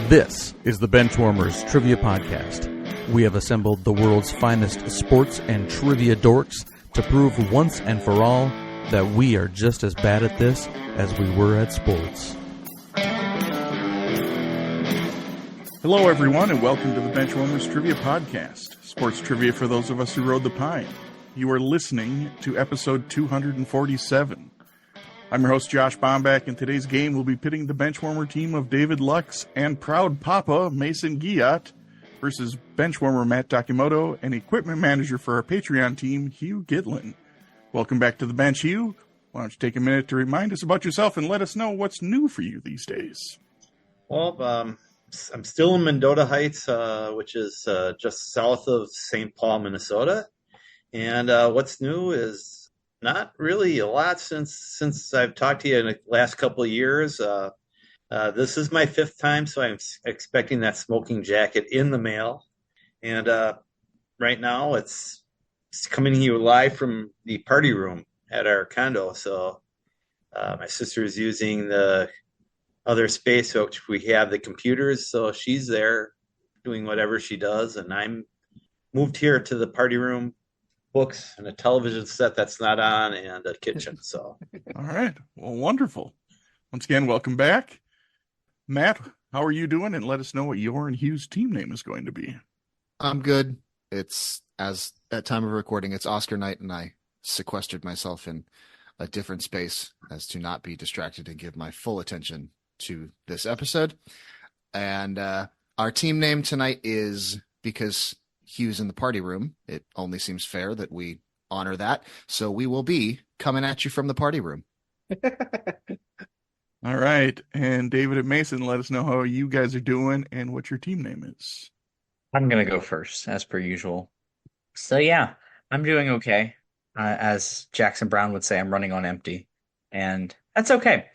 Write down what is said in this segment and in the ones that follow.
This is the Benchwarmers Trivia Podcast. We have assembled the world's finest sports and trivia dorks to prove once and for all that we are just as bad at this as we were at sports. Hello, everyone, and welcome to the Benchwarmers Trivia Podcast, sports trivia for those of us who rode the pine. You are listening to episode 247. I'm your host, Josh Bomback, and today's game will be pitting the Benchwarmer team of David Lux and proud Papa Mason Giat versus Benchwarmer Matt Takimoto and equipment manager for our Patreon team, Hugh Gitlin. Welcome back to the bench, Hugh. Why don't you take a minute to remind us about yourself and let us know what's new for you these days? Well, I'm still in Mendota Heights, which is just south of St. Paul, Minnesota. And what's new is not really a lot since I've talked to you in the last couple of years. This is my fifth time, so I'm expecting that smoking jacket in the mail. And right now it's coming to you live from the party room at our condo. So my sister is using the other space, which we have the computers. So she's there doing whatever she does. And I'm moved here to the party room, books and a television set that's not on, and a kitchen. So all right, well, wonderful. Once again, welcome back. Matt, how are you doing? And let us know what your and Hugh's team name is going to be. I'm good. It's, as at time of recording, it's Oscar night, and I sequestered myself in a different space as to not be distracted and give my full attention to this episode. And our team name tonight is, because Hugh's in the party room, it only seems fair that we honor that. So we will be coming at you from the party room. All right. And David and Mason, let us know how you guys are doing and what your team name is. I'm going to go first, as per usual. So, yeah, I'm doing okay. As Jackson Brown would say, I'm running on empty. And that's okay.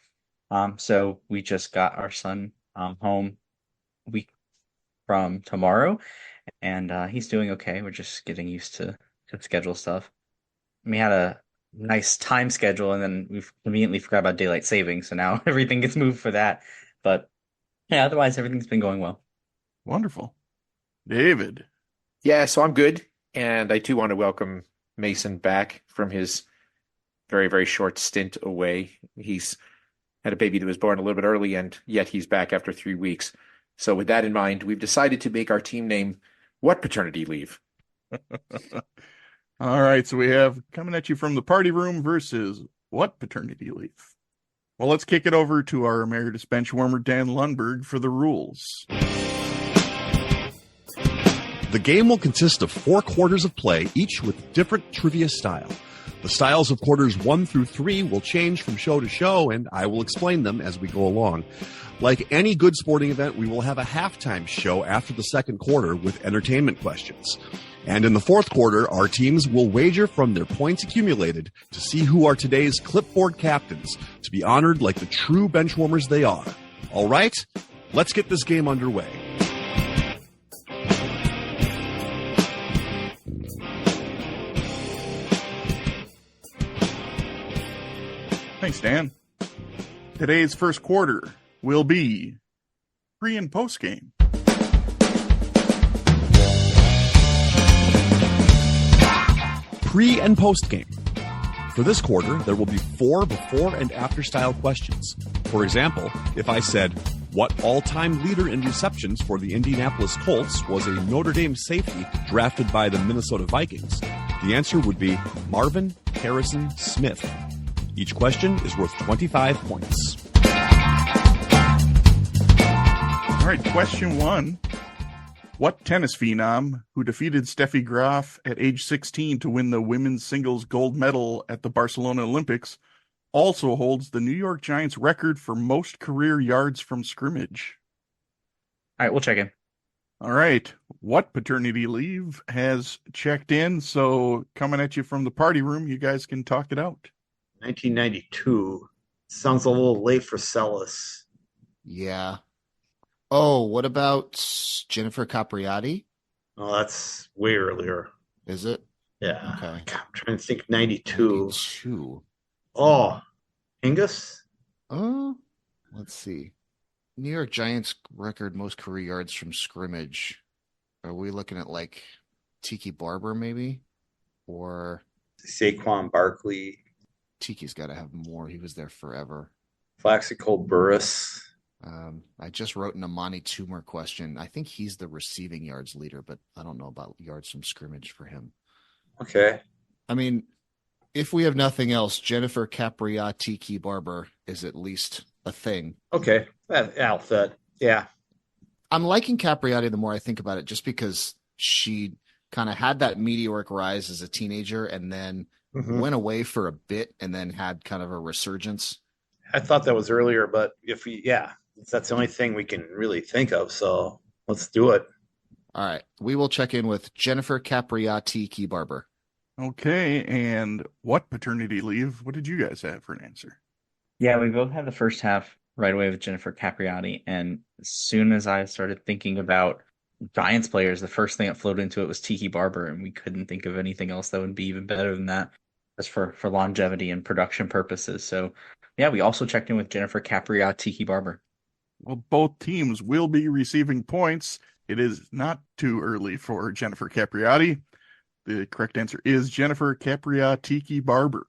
So we just got our son home a week from tomorrow. And he's doing okay. We're just getting used to schedule stuff. We had a nice time schedule, and then we conveniently forgot about daylight savings, so now everything gets moved for that. But yeah, otherwise everything's been going well. Wonderful. David. Yeah, so I'm good. And I too want to welcome Mason back from his very, very short stint away. He's had a baby that was born a little bit early, and yet he's back after 3 weeks. So with that in mind, we've decided to make our team name What Paternity Leave? All right, so we have coming at you from the party room versus What Paternity Leave? Well, let's kick it over to our emeritus benchwarmer, Dan Lundberg, for the rules. The game will consist of 4 quarters of play, each with different trivia style. The styles of quarters 1 through 3 will change from show to show, and I will explain them as we go along. Like any good sporting event, we will have a halftime show after the second quarter with entertainment questions. And in the fourth quarter, our teams will wager from their points accumulated to see who are today's clipboard captains, to be honored like the true benchwarmers they are. All right, let's get this game underway. Thanks, Dan. Today's first quarter will be pre- and post-game. Pre- and post-game. For this quarter, there will be 4 before and after style questions. For example, if I said, what all-time leader in receptions for the Indianapolis Colts was a Notre Dame safety drafted by the Minnesota Vikings, the answer would be Marvin Harrison Smith. Each question is worth 25 points. All right, question 1. What tennis phenom who defeated Steffi Graf at age 16 to win the women's singles gold medal at the Barcelona Olympics also holds the New York Giants record for most career yards from scrimmage? All right, we'll check in. All right, What Paternity Leave has checked in, so coming at you from the party room, you guys can talk it out. 1992 sounds a little late for Celis. Yeah. Oh, what about Jennifer Capriati? Oh, that's way earlier. Is it? Yeah. Okay. God, I'm trying to think. 92. 92. Oh, Hingis? Let's see. New York Giants record most career yards from scrimmage. Are we looking at like Tiki Barber maybe? Or Saquon Barkley, Tiki's got to have more. He was there forever. Flaxico Burris. I just wrote an Amani Toomer question. I think he's the receiving yards leader, but I don't know about yards from scrimmage for him. Okay. I mean, if we have nothing else, Jennifer Capriati Key Barber is at least a thing. Okay. That'll fit. Yeah. I'm liking Capriati the more I think about it, just because she kind of had that meteoric rise as a teenager and then went away for a bit and then had kind of a resurgence. I thought that was earlier, but that's the only thing we can really think of. So let's do it. All right. We will check in with Jennifer Capriati Key Barber. Okay, and what paternity leave? What did you guys have for an answer? Yeah, we both had the first half right away with Jennifer Capriati, and as soon as I started thinking about Giants players, the first thing that flowed into it was Tiki Barber, and we couldn't think of anything else that would be even better than that, as for longevity and production purposes. So, yeah, we also checked in with Jennifer Capriati Tiki Barber. Well, both teams will be receiving points. It is not too early for Jennifer Capriati. The correct answer is Jennifer Capriati Barber.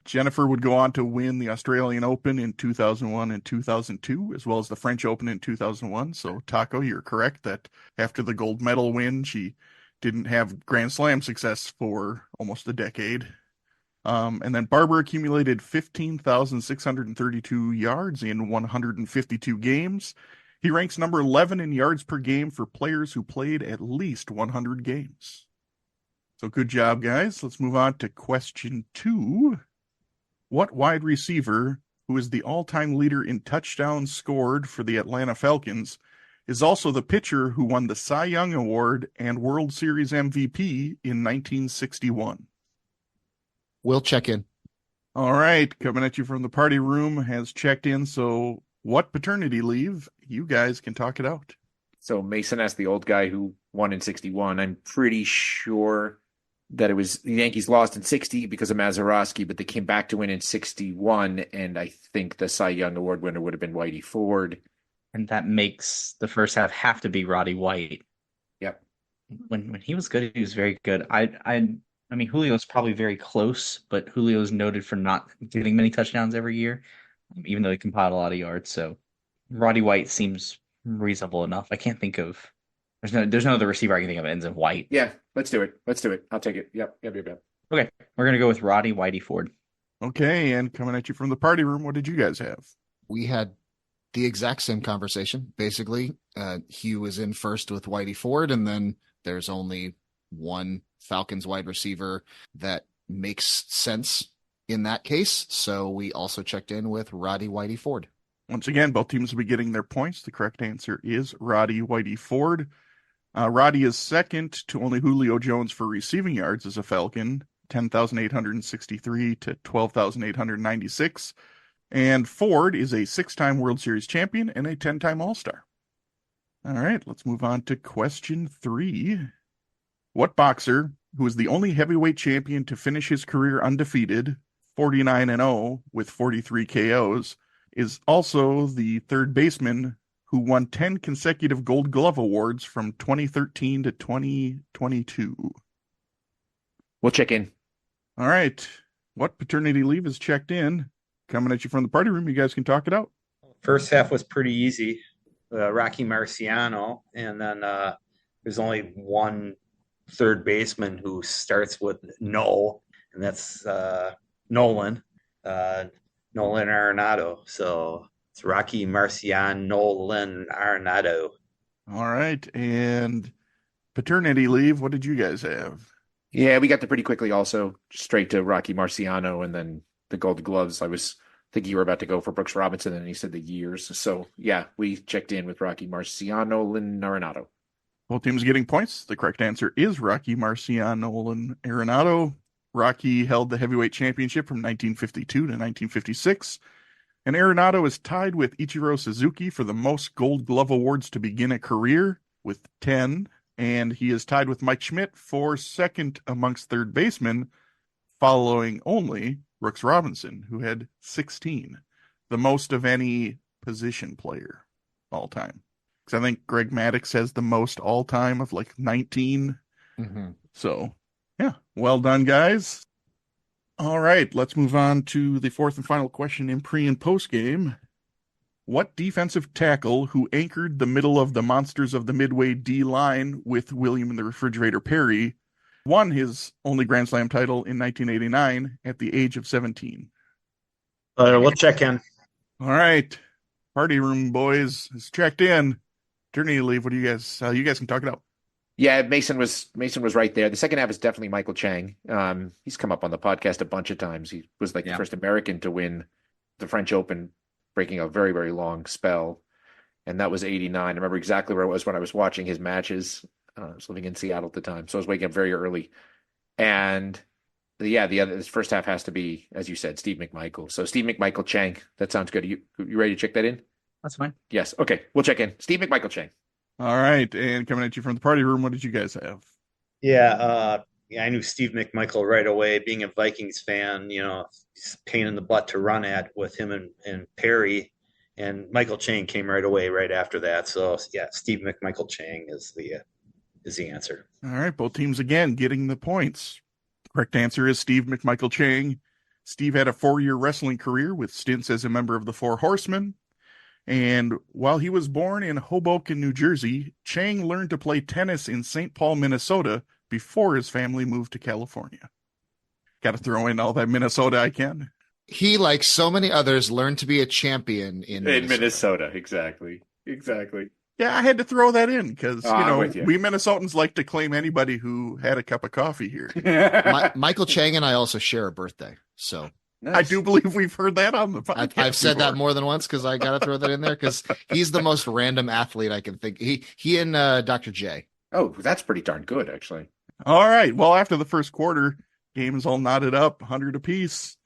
Jennifer would go on to win the Australian Open in 2001 and 2002, as well as the French Open in 2001. So, Taco, you're correct that after the gold medal win, she didn't have Grand Slam success for almost a decade. And then Barber accumulated 15,632 yards in 152 games. He ranks number 11 in yards per game for players who played at least 100 games. So good job, guys. Let's move on to question 2. What wide receiver, who is the all-time leader in touchdowns scored for the Atlanta Falcons, is also the pitcher who won the Cy Young Award and World Series MVP in 1961? We'll check in. All right, coming at you from the party room has checked in. So what paternity leave? You guys can talk it out. So Mason asked the old guy who won in 61. I'm pretty sure that it was the Yankees lost in 60 because of Mazeroski, but they came back to win in 61. And I think the Cy Young Award winner would have been Whitey Ford. And that makes the first half have to be Roddy White. Yep. When he was good, he was very good. I mean, Julio's probably very close, but Julio's noted for not getting many touchdowns every year, even though he compiled a lot of yards. So Roddy White seems reasonable enough. I can't think of there's no other receiver I can think of that ends in White. Yeah, let's do it. I'll take it. Yep. Okay, we're gonna go with Roddy Whitey Ford. Okay, and coming at you from the party room, what did you guys have? We had the exact same conversation. Basically, Hugh was in first with Whitey Ford, and then there's only one Falcons wide receiver that makes sense in that case. So we also checked in with Roddy Whitey Ford. Once again, both teams will be getting their points. The correct answer is Roddy Whitey Ford. Roddy is second to only Julio Jones for receiving yards as a Falcon, 10,863 to 12,896. And Ford is a 6-time World Series champion and a 10-time All-Star. All right, let's move on to question 3. What boxer, who is the only heavyweight champion to finish his career undefeated, 49-0 with 43 KOs, is also the third baseman who won 10 consecutive Gold Glove awards from 2013 to 2022? We'll check in. All right. What paternity leave is checked in? Coming at you from the party room. You guys can talk it out. First half was pretty easy. Rocky Marciano, and then there's only one third baseman who starts with no, and that's Nolan Arenado. So it's Rocky Marciano, Nolan Arenado. All right. And paternity leave, what did you guys have? Yeah, we got there pretty quickly also, straight to Rocky Marciano and then the Gold Gloves. I was thinking you were about to go for Brooks Robinson, and he said the years. So, yeah, we checked in with Rocky Marciano, Lynn Arenado. Both teams getting points. The correct answer is Rocky Marciano, Lynn Arenado. Rocky held the heavyweight championship from 1952 to 1956. And Arenado is tied with Ichiro Suzuki for the most Gold Glove awards to begin a career with 10. And he is tied with Mike Schmidt for second amongst third basemen, following only Brooks Robinson, who had 16, the most of any position player. all time. Because I think Greg Maddux has the most all time of like 19. Mm-hmm. So, yeah, well done, guys. All right, let's move on to the fourth and final question in pre and post game. What defensive tackle who anchored the middle of the Monsters of the Midway D line with William and the Refrigerator Perry won his only Grand Slam title in 1989 at the age of 17? We'll check in. All right, party room boys is checked in. Paternity leave. What do you guys can talk it out. Yeah, Mason was right there. The second half is definitely Michael Chang. He's come up on the podcast a bunch of times. He was like the first American to win the French Open, breaking a very, very long spell. And that was 89. I remember exactly where I was when I was watching his matches. I was living in Seattle at the time, so I was waking up very early. And this first half has to be, as you said, Steve McMichael. So Steve McMichael Chang. That sounds good. You ready to check that in? That's fine. Yes. Okay. We'll check in. Steve McMichael Chang. All right, and coming at you from the party room, what did you guys have? Yeah, I knew Steve McMichael right away. Being a Vikings fan, it's a pain in the butt to run at with him and Perry. And Michael Chang came right away right after that. So, yeah, Steve McMichael Chang is the answer. All right, both teams again getting the points. Correct answer is Steve McMichael Chang. Steve had a 4-year wrestling career with stints as a member of the Four Horsemen. And while he was born in Hoboken, New Jersey, Chang learned to play tennis in St. Paul, Minnesota before his family moved to California. Got to throw in all that Minnesota I can. He, like so many others, learned to be a champion in Minnesota. Exactly. Yeah, I had to throw that in because, you. we Minnesotans like to claim anybody who had a cup of coffee here. Michael Chang and I also share a birthday, so Nice. I do believe we've heard that on the podcast. I've said before. that more than once because I got to throw that in there because he's the most random athlete I can think. He and Dr. J. Oh, that's pretty darn good, actually. All right. Well, after the first quarter, game's all knotted up, 100 apiece.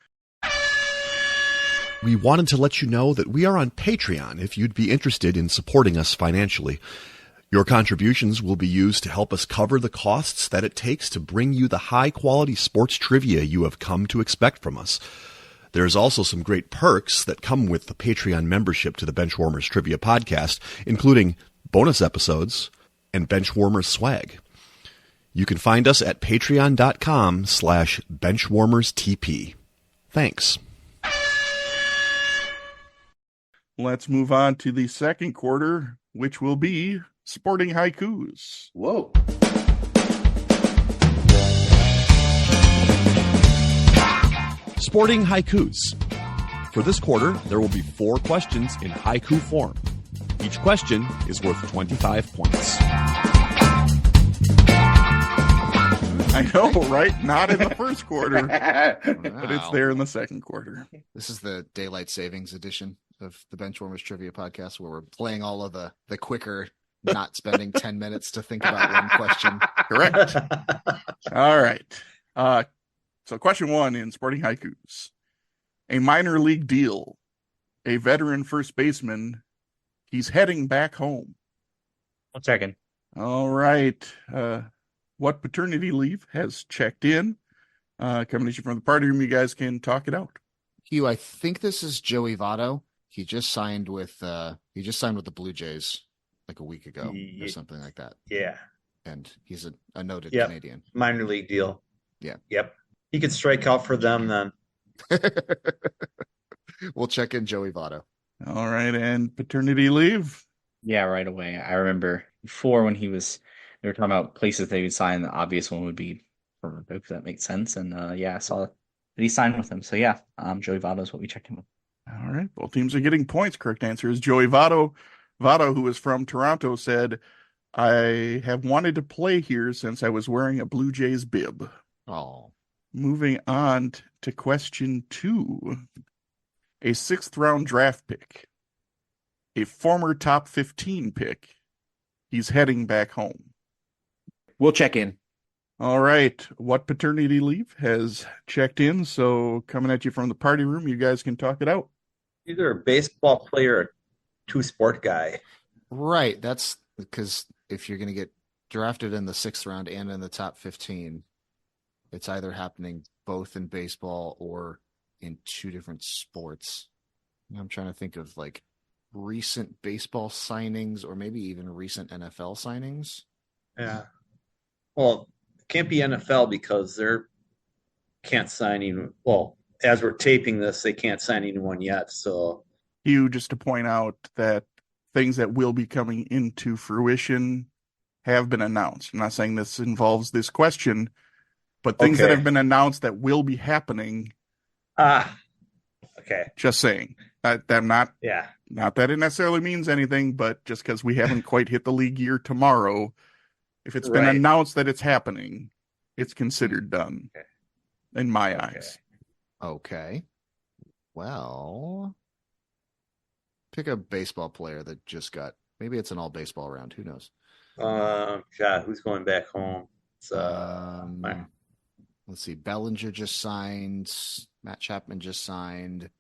We wanted to let you know that we are on Patreon if you'd be interested in supporting us financially. Your contributions will be used to help us cover the costs that it takes to bring you the high-quality sports trivia you have come to expect from us. There's also some great perks that come with the Patreon membership to the Benchwarmers Trivia Podcast, including bonus episodes and Benchwarmers swag. You can find us at patreon.com/benchwarmerstp. Thanks. Let's move on to the second quarter, which will be Sporting Haikus. Whoa. Sporting Haikus. For this quarter, there will be 4 questions in haiku form. Each question is worth 25 points. I know, right? Not in the first quarter, but Wow. it's there in the second quarter. This is the daylight savings edition of the Benchwarmers Trivia Podcast, where we're playing all of the quicker, not spending 10 minutes to think about one question. Correct. All right. So question 1 in Sporting Haikus. A minor league deal. A veteran first baseman. He's heading back home. I'll check in. All right. What paternity leave has checked in? Coming at you from the party room, you guys can talk it out. Hugh, I think this is Joey Votto. He just signed with the Blue Jays like a week ago or something like that. Yeah. And he's a noted Yep. Canadian. Minor league deal. Yeah. Yep. He could strike out for them then. We'll check in Joey Votto. All right. And paternity leave? Yeah, right away. I remember before when they were talking about places they would sign. The obvious one would be Toronto because that makes sense. And I saw that he signed with them. So yeah, Joey Votto is what we checked him with. All right. Both teams are getting points. Correct answer is Joey Votto. Votto, who is from Toronto, said, I have wanted to play here since I was wearing a Blue Jays bib. Oh. Moving on to question 2. A 6th round draft pick. A former top 15 pick. He's heading back home. We'll check in. All right. What paternity leave has checked in? So coming at you from the party room, you guys can talk it out. Either a baseball player or two-sport guy. Right. That's because if you're going to get drafted in the 6th round and in the top 15, it's either happening both in baseball or in 2 different sports. I'm trying to think of like recent baseball signings or maybe even recent NFL signings. Yeah. Well, it can't be NFL because they're can't sign even. Well, as we're taping this, they can't sign anyone yet. So, Hugh, just to point out that things that will be coming into fruition have been announced. I'm not saying this involves this question, but things that Okay. have been announced that will be happening. Okay. Just saying. Not Yeah. that it necessarily means anything, but just because we haven't quite hit the league year tomorrow, if it's been Right. announced that it's happening, it's considered done. Okay. In my Okay. eyes. Okay. Well, pick a baseball player that just got, maybe it's an all baseball round. Who knows? God, who's going back home? It's, Let's see. Bellinger just signed. Matt Chapman just signed.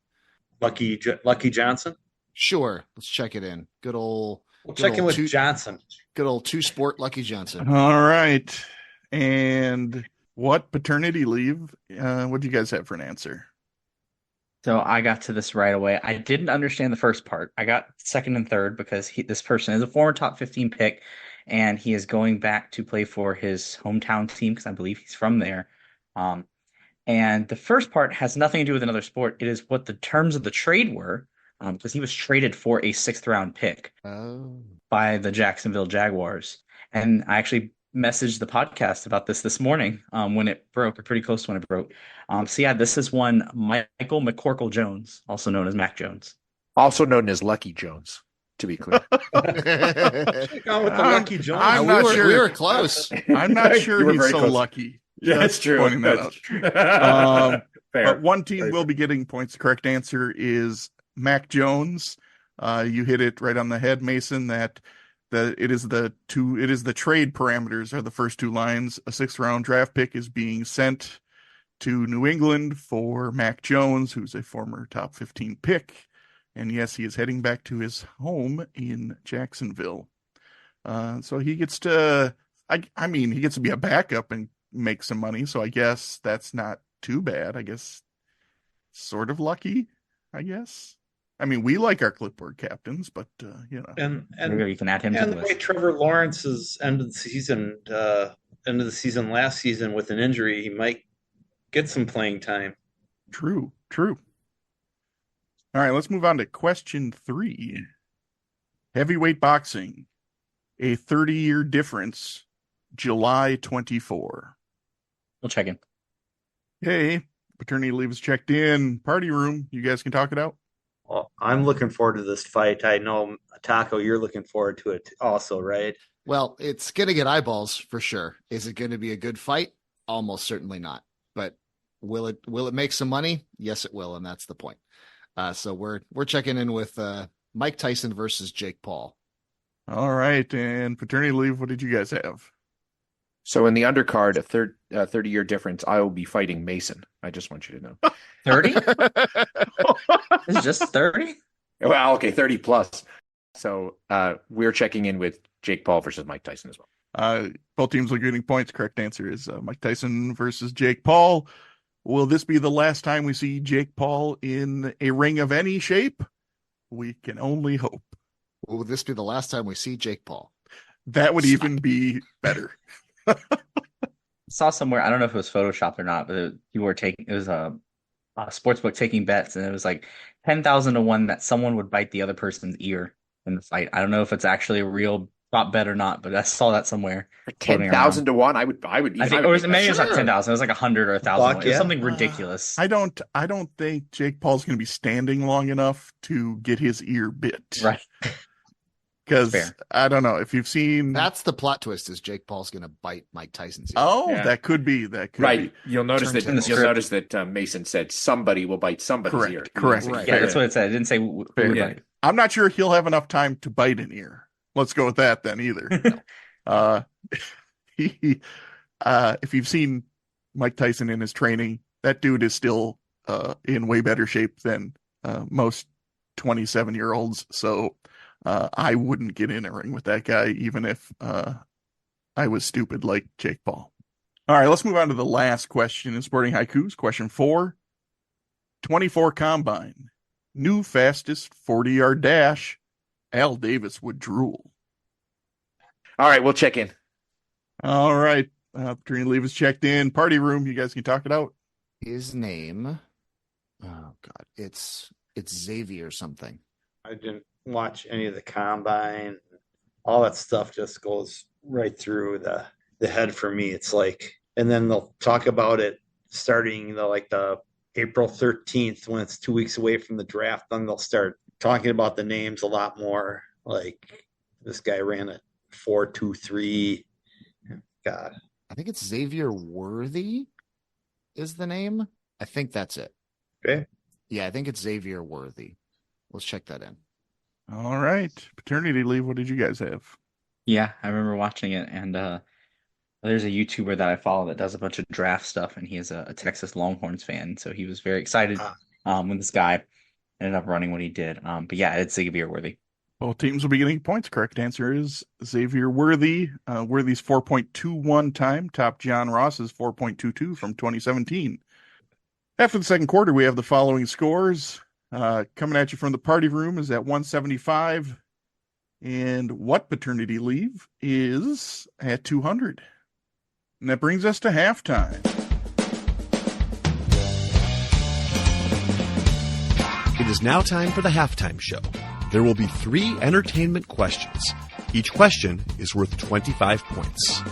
Lucky Johnson. Sure. Let's check it in. We'll check in with Johnson. Good old two sport Lucky Johnson. All right. And what paternity leave? What do you guys have for an answer? So I got to this right away. I didn't understand the first part. I got second and third because this person is a former top 15 pick, and he is going back to play for his hometown team because I believe he's from there. And the first part has nothing to do with another sport. It is what the terms of the trade were, because he was traded for a 6th round pick by the Jacksonville Jaguars. And I actually messaged the podcast about this morning when it broke, or pretty close to when it broke. So yeah, this is one Michael McCorkle Jones, also known as Mac Jones. Also known as Lucky Jones, to be clear. Gone with the Lucky Jones. I'm not sure. We were close. I'm not sure You were he's very so close. lucky. Yeah, that's Just true. pointing that That's out. true. Fair. But one team Very will be getting points. The correct answer is Mac Jones. You hit it right on the head, Mason, that it is the trade parameters are the first two lines. A 6th round draft pick is being sent to New England for Mac Jones, who's a former top 15 pick. And yes, he is heading back to his home in Jacksonville. So he gets to, he gets to be a backup and make some money. So I guess that's not too bad. I guess sort of lucky, I guess. I mean, we like our clipboard captains, but And Maybe you can add him to and the the way list. Trevor Lawrence's end of the season last season with an injury, he might get some playing time. True. All right, let's move on to question 3. Heavyweight boxing, a 30-year difference, July 24. We'll check in. Hey, paternity leave is checked in. Party room, you guys can talk it out. Well, I'm looking forward to this fight. I know, Taco, you're looking forward to it also, right? Well, it's going to get eyeballs for sure. Is it going to be a good fight? Almost certainly not. But will it make some money? Yes, it will, and that's the point. So we're checking in with Mike Tyson versus Jake Paul. All right, and paternity leave, what did you guys have? So in the undercard, a 30-year difference, I will be fighting Mason. I just want you to know. 30? This is just 30? Well, okay, 30 plus. So we're checking in with Jake Paul versus Mike Tyson as well. Both teams are getting points. Correct answer is Mike Tyson versus Jake Paul. Will this be the last time we see Jake Paul in a ring of any shape? We can only hope. Will this be the last time we see Jake Paul? That would even be better. Saw somewhere, I don't know if it was photoshopped or not, but it was a sportsbook taking bets, and it was like 10,000 to 1 that someone would bite the other person's ear in the fight. I don't know if it's actually a real prop bet or not, but I saw that somewhere. 10,000 to 1. I would. I think, or maybe it's not Sure. 10,000. It was like 100 or 1,000. Fuck It was yeah. something ridiculous. I don't think Jake Paul's going to be standing long enough to get his ear bit. Right. Because Fair. I don't know if you've seen. That's the plot twist: is Jake Paul's going to bite Mike Tyson's ear. Oh, Yeah. that could be. Right. You'll notice Turn that. tables. You'll notice that Mason said somebody will bite somebody's Correct, ear. correct. Right. Yeah, that's what it said. It didn't say who Fair. would Yeah. bite. I'm not sure he'll have enough time to bite an ear. Let's go with that then. Either. If you've seen Mike Tyson in his training, that dude is still in way better shape than most 27-year-olds. So I wouldn't get in a ring with that guy, even if I was stupid like Jake Paul. All right, let's move on to the last question in Sporting Haikus. Question 4, 24 Combine. New fastest 40-yard dash, Al Davis would drool. All right, we'll check in. All right. Paternity leave is checked in. Party room. You guys can talk it out. His name, oh God, it's Xavier something. I didn't watch any of the combine. All that stuff just goes right through the head for me. It's like, and then they'll talk about it starting the April 13th when it's 2 weeks away from the draft. Then they'll start talking about the names a lot more. Like this guy ran a 4.23. God, I think it's Xavier Worthy is the name. I think that's it. okay. Yeah, I think it's Xavier Worthy. Let's check that in. All right. Paternity leave. What did you guys have? Yeah, I remember watching it, and there's a YouTuber that I follow that does a bunch of draft stuff, and he is a Texas Longhorns fan, so he was very excited when this guy ended up running what he did. But yeah, it's Xavier Worthy. Both teams will be getting points. Correct answer is Xavier Worthy. Worthy's 4.21 time topped John Ross's 4.22 from 2017. After the second quarter, we have the following scores. Coming at you from the party room is at 175. And what paternity leave is at 200. And that brings us to halftime. It is now time for the halftime show. There will be 3 entertainment questions. Each question is worth 25 points.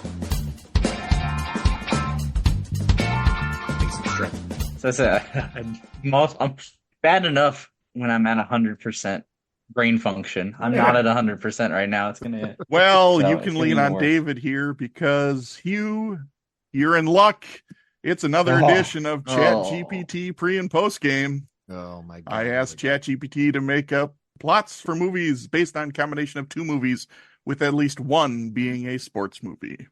So it's I'm bad enough when I'm at 100% brain function. I'm not at 100% right now. It's gonna. Well, So you it's can gonna lean be on more. David here because Hugh, you're in luck. It's another Oh. edition of ChatGPT pre and post game. Oh my God. I asked ChatGPT to make up plots for movies based on combination of 2 movies, with at least one being a sports movie.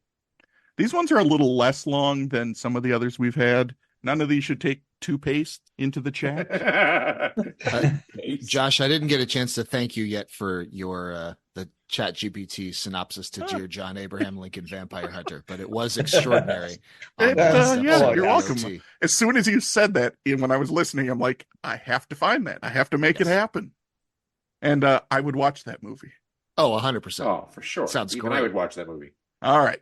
These ones are a little less long than some of the others we've had. None of these should take toothpaste into the chat. Josh, I didn't get a chance to thank you yet for your the ChatGPT synopsis to Dear John Abraham Lincoln Vampire Hunter, but it was extraordinary. on It, the last yeah, episode you're of welcome. DOT. As soon as you said that, when I was listening, I'm like, I have to find that. I have to make it happen. And I would watch that movie. Oh, 100%. Oh, for sure. Sounds Even great. I would watch that movie. All right.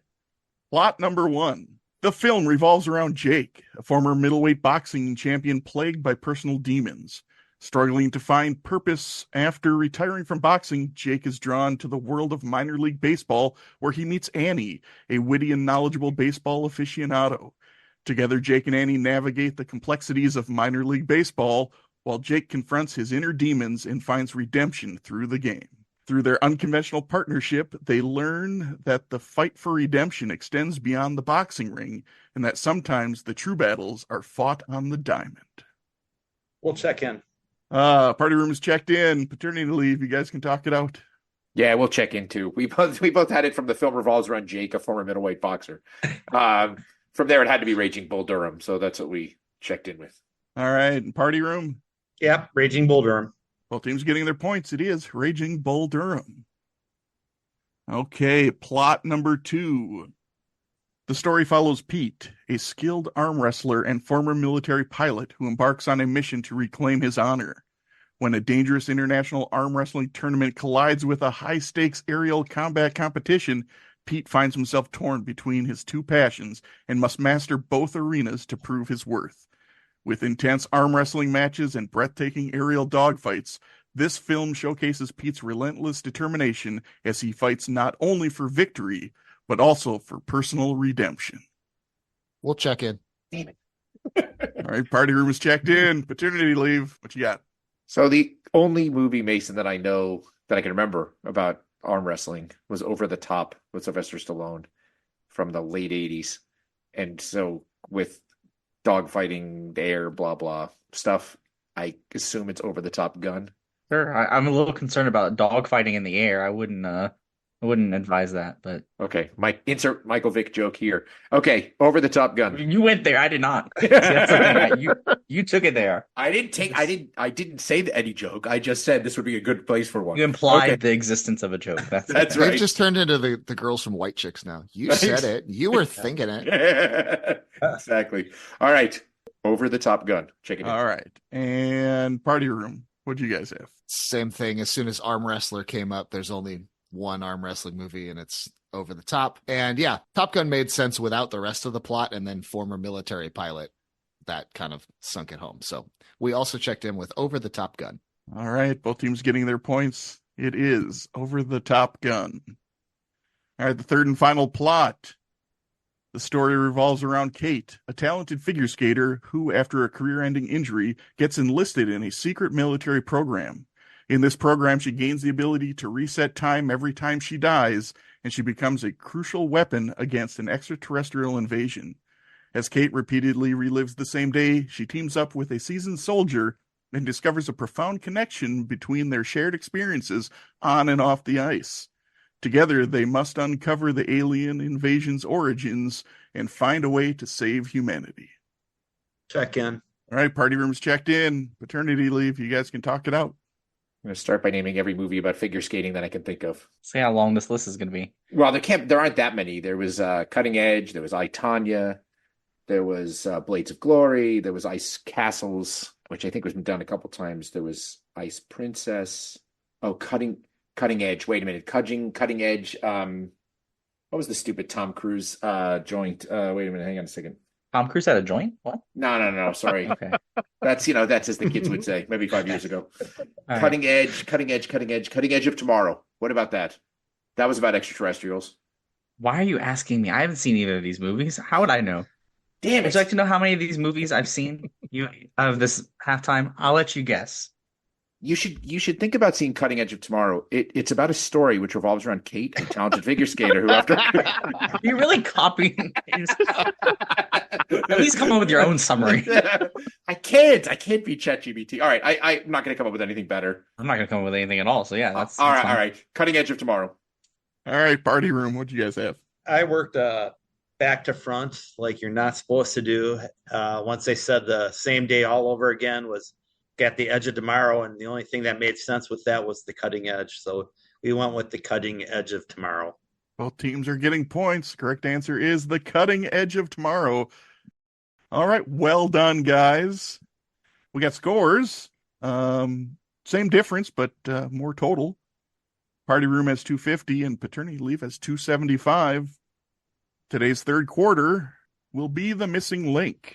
Plot number 1. The film revolves around Jake, a former middleweight boxing champion plagued by personal demons. Struggling to find purpose after retiring from boxing, Jake is drawn to the world of minor league baseball, where he meets Annie, a witty and knowledgeable baseball aficionado. Together, Jake and Annie navigate the complexities of minor league baseball, while Jake confronts his inner demons and finds redemption through the game. Through their unconventional partnership, they learn that the fight for redemption extends beyond the boxing ring, and that sometimes the true battles are fought on the diamond. We'll check in. Party room is checked in. Paternity leave. You guys can talk it out. Yeah, we'll check in too. We both had it from the film revolves around Jake, a former middleweight boxer. From there, it had to be Raging Bull Durham, so that's what we checked in with. All right, and party room. Yep, Raging Bull Durham. Both teams getting their points. It is Raging Bull Durham. Okay, plot number 2. The story follows Pete, a skilled arm wrestler and former military pilot who embarks on a mission to reclaim his honor. When a dangerous international arm wrestling tournament collides with a high-stakes aerial combat competition, Pete finds himself torn between his 2 passions and must master both arenas to prove his worth. With intense arm wrestling matches and breathtaking aerial dogfights, this film showcases Pete's relentless determination as he fights not only for victory, but also for personal redemption. We'll check in. All right, party room is checked in. Paternity leave. What you got? So the only movie, Mason, that I know that I can remember about arm wrestling was Over the Top with Sylvester Stallone from the late 80s. And so with dogfighting, air, blah, blah stuff, I assume it's Over the Top Gun. Sure, I'm a little concerned about dogfighting in the air. I wouldn't advise that, but Okay, insert Michael Vick joke here. Okay, Over the Top Gun. you went there. I did not. See, that's the thing. You took it there. I didn't say any joke. I just said this would be a good place for one. You implied Okay. the existence of a joke. That's That's right. right. They've just turned into the girls from White Chicks now. You said it. You were thinking it. Exactly. All right. Over the Top Gun. Check it out. All right, and party room. What'd you guys have? Same thing. As soon as Arm Wrestler came up, there's only one arm wrestling movie, and it's Over the Top. And yeah, Top Gun made sense without the rest of the plot, and then former military pilot, that kind of sunk it home. So we also checked in with Over the Top Gun. All right, both teams getting their points. It is Over the Top Gun. All right, the third and final plot. The story revolves around Kate, a talented figure skater who, after a career-ending injury, gets enlisted in a secret military program. In this program, she gains the ability to reset time every time she dies, and she becomes a crucial weapon against an extraterrestrial invasion. As Kate repeatedly relives the same day, she teams up with a seasoned soldier and discovers a profound connection between their shared experiences on and off the ice. Together, they must uncover the alien invasion's origins and find a way to save humanity. Check in. All right, party room's checked in. Paternity leave. You guys can talk it out. I'm going to start by naming every movie about figure skating that I can think of. See how long this list is going to be. Well, there aren't that many. There was Cutting Edge. There was I, Tonya. There was Blades of Glory. There was Ice Castles, which I think was done a couple times. There was Ice Princess. Oh, Cutting Edge. Wait a minute. Cutting Edge. What was the stupid Tom Cruise joint? Wait a minute. Hang on a second. Tom Cruise had a joint? What? No. Sorry. Okay. That's as the kids would say, maybe 5 years ago. All Cutting Edge of Tomorrow. What about that? That was about extraterrestrials. Why are you asking me? I haven't seen either of these movies. How would I know? Damn Would it. you like to know how many of these movies I've seen out of this halftime? I'll let you guess. You should think about seeing Cutting Edge of Tomorrow. It's about a story which revolves around Kate, a talented figure skater who after Are you really copying these? At least come up with your own summary. I can't be ChatGPT. All right, I'm not going to come up with anything better. I'm not going to come up with anything at all. So yeah, that's all fine. right. Cutting Edge of Tomorrow. All right, party room. What'd you guys have? I worked back to front like you're not supposed to do. Once they said the same day all over again was at the edge of tomorrow, and the only thing that made sense with that was the cutting edge. So we went with the cutting edge of tomorrow. Both teams are getting points. Correct answer is the cutting edge of tomorrow. All right, well done, guys. We got scores. Same difference, but more total. Party room has 250 and paternity leave has 275. Today's third quarter will be the missing link.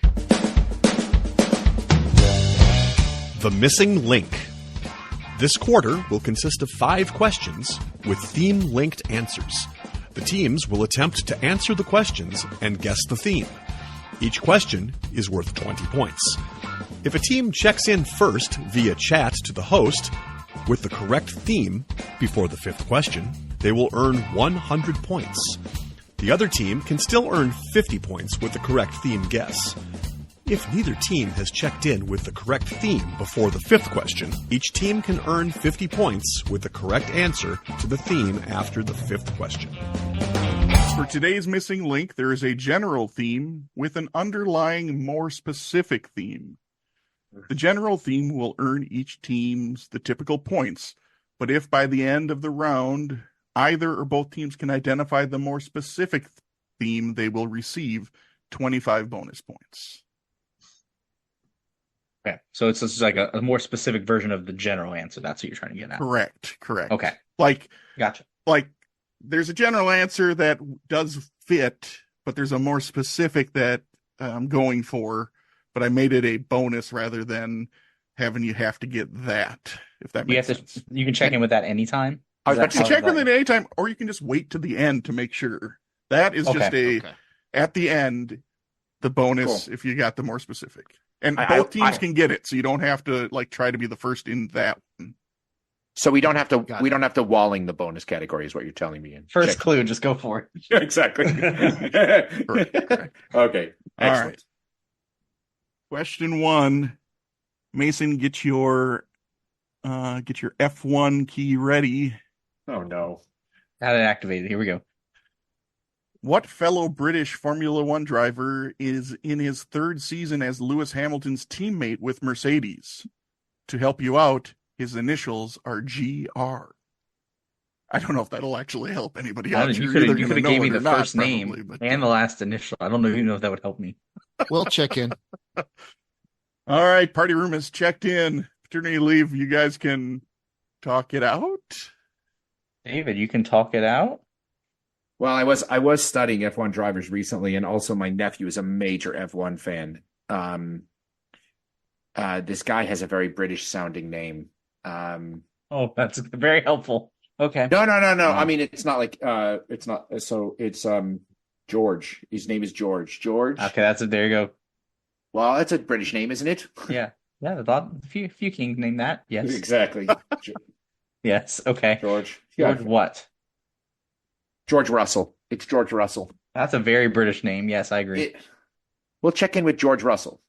The Missing Link. This quarter will consist of 5 questions with theme-linked answers. The teams will attempt to answer the questions and guess the theme. Each question is worth 20 points. If a team checks in first via chat to the host with the correct theme before the 5th question, they will earn 100 points. The other team can still earn 50 points with the correct theme guess. If neither team has checked in with the correct theme before the 5th question, each team can earn 50 points with the correct answer to the theme after the 5th question. For today's missing link, there is a general theme with an underlying, more specific theme. The general theme will earn each team's the typical points, but if by the end of the round, either or both teams can identify the more specific theme, they will receive 25 bonus points. Okay, so it's just like a more specific version of the general answer. That's what you're trying to get at. Correct. Okay, Gotcha. Like There's a general answer that does fit, but there's a more specific that I'm going for, but I made it a bonus rather than having you have to get that, if that makes sense. You can check in with that anytime. I was about to You say, check with it anytime, or you can just wait to the end to make sure. That is just at the end, the bonus if you got the more specific. And both teams can get it, so you don't have to try to be the first in that one. So we don't have to walling the bonus category is what you're telling me. First clue, just go for it. Exactly. Correct. Okay. Excellent. All right. Question 1. Mason, get your F1 key ready. Oh no. Got it activated. Here we go. What fellow British Formula One driver is in his 3rd season as Lewis Hamilton's teammate with Mercedes? To help you out, his initials are GR. I don't know if that'll actually help anybody out. You could have gave me the first name and the last initial. I don't even know if that would help me. We'll check in. All right, party room has checked in. paternity leave, you guys can talk it out. David, you can talk it out. Well, I was studying F1 drivers recently, and also my nephew is a major F1 fan. This guy has a very British sounding name. Oh, that's very helpful. Okay. No. I mean, it's not like it's not. So it's George. His name is George. George. Okay, that's it. There you go. Well, that's a British name, isn't it? Yeah. Yeah, I thought a few kings named that. Yes. Exactly. Yes. Okay. George. George what? George Russell. It's George Russell. That's a very British name. Yes, I agree. We'll check in with George Russell.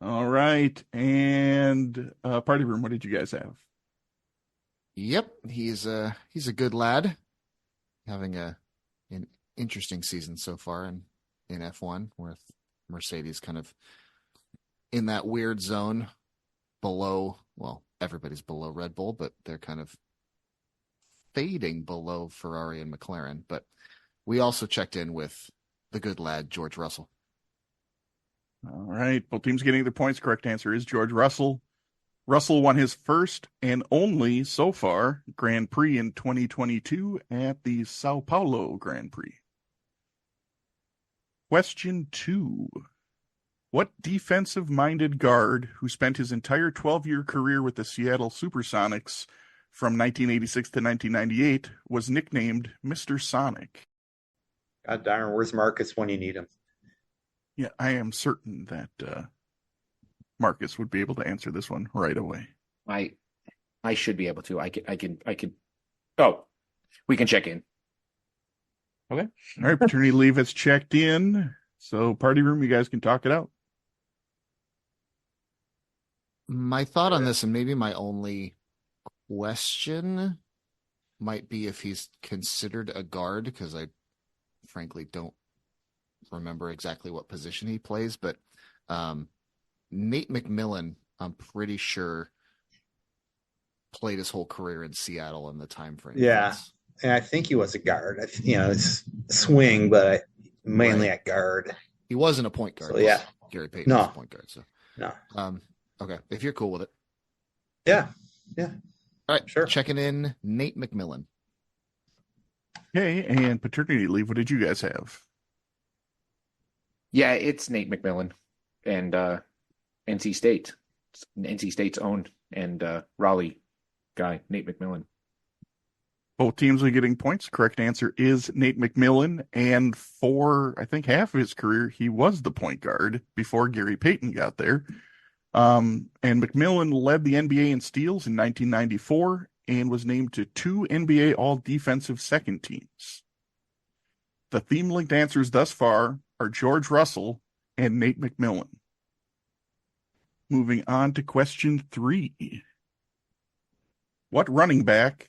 All right. And party room, what did you guys have? Yep, he's a good lad, having an interesting season so far in F1, with Mercedes kind of in that weird zone below. Well, everybody's below Red Bull, but they're kind of fading below Ferrari and McLaren. But we also checked in with the good lad George Russell. All right. Both teams getting their points. Correct answer is George Russell. Russell won his first and only, so far, Grand Prix in 2022 at the Sao Paulo Grand Prix. Question 2. What defensive-minded guard who spent his entire 12-year career with the Seattle Supersonics from 1986 to 1998 was nicknamed Mr. Sonic? God darn, where's Marcus when you need him? Yeah, I am certain that Marcus would be able to answer this one right away. I should be able to. I can. Oh, we can check in. Okay. All right, paternity leave has checked in. So party room, you guys can talk it out. My thought on this, and maybe my only question, might be if he's considered a guard, because I frankly don't remember exactly what position he plays, but Nate McMillan, I'm pretty sure, played his whole career in Seattle in the time frame. Yeah, and I think he was a guard. It's swing, but mainly at guard. He wasn't a point guard. So, yeah. Gary Payton was a point guard. So no. Okay, if you're cool with it. Yeah. All right, sure. Checking in, Nate McMillan. Okay, and paternity leave, what did you guys have? Yeah, it's Nate McMillan and NC State. It's NC State's own and Raleigh guy, Nate McMillan. Both teams are getting points. Correct answer is Nate McMillan. And for, I think, half of his career, he was the point guard before Gary Payton got there. And McMillan led the NBA in steals in 1994 and was named to 2 NBA All-Defensive Second Teams. The theme-linked answers thus far are George Russell and Nate McMillan. Moving on to question 3. What running back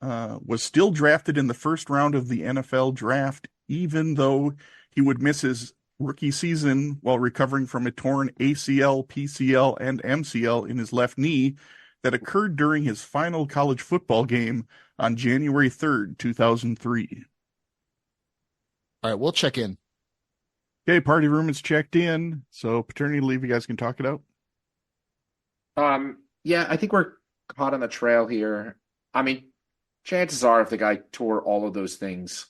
was still drafted in the first round of the NFL draft, even though he would miss his rookie season while recovering from a torn ACL, PCL, and MCL in his left knee that occurred during his final college football game on January 3rd, 2003? All right, we'll check in. Okay, party room is checked in. So paternity leave, you guys can talk it out. Yeah, I think we're caught on the trail here. I mean, chances are if the guy tore all of those things,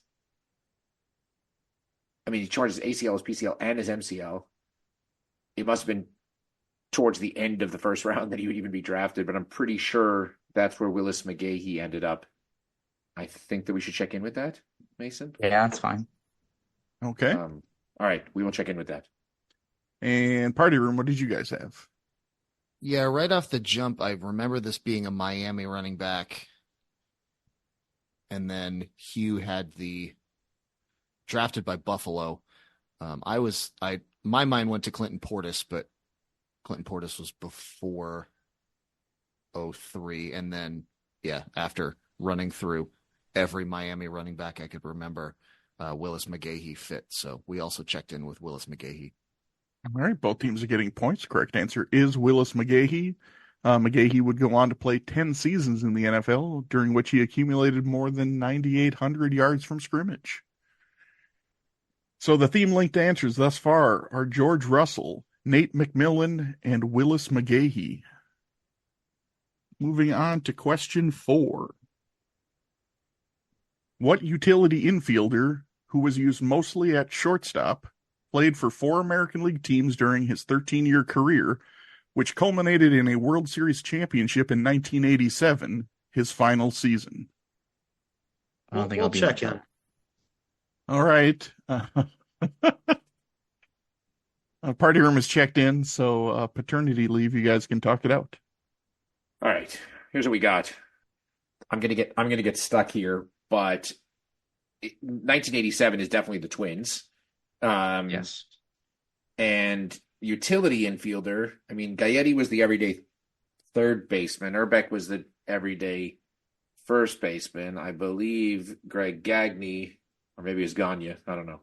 I mean, he tore his ACL, his PCL, and his MCL. It must have been towards the end of the first round that he would even be drafted, but I'm pretty sure that's where Willis McGahee ended up. I think that we should check in with that, Mason. Yeah, that's fine. Okay. All right, we will check in with that. And party room, what did you guys have? Yeah, right off the jump, I remember this being a Miami running back. And then Hugh had the drafted by Buffalo. My mind went to Clinton Portis, but Clinton Portis was before 03. And then, yeah, after running through every Miami running back I could remember, Willis McGahee fit. So we also checked in with Willis McGahee. All right, both teams are getting points. Correct answer is Willis McGahee. McGahee would go on to play 10 seasons in the NFL, during which he accumulated more than 9,800 yards from scrimmage. So the theme-linked answers thus far are George Russell, Nate McMillan, and Willis McGahee. moving on to question 4. What utility infielder, who was used mostly at shortstop, played for 4 American League teams during his 13-year career, which culminated in a World Series championship in 1987, his final season? I don't think We'll I'll be check much in. help. All right. Party room is checked in, so paternity leave, you guys can talk it out. All right, here's what we got. I'm gonna get stuck here, but 1987 is definitely the Twins. Yes. And utility infielder. I mean, Gaetti was the everyday third baseman. Urbeck was the everyday first baseman. I believe Greg Gagne, or maybe it was Gagne, I don't know,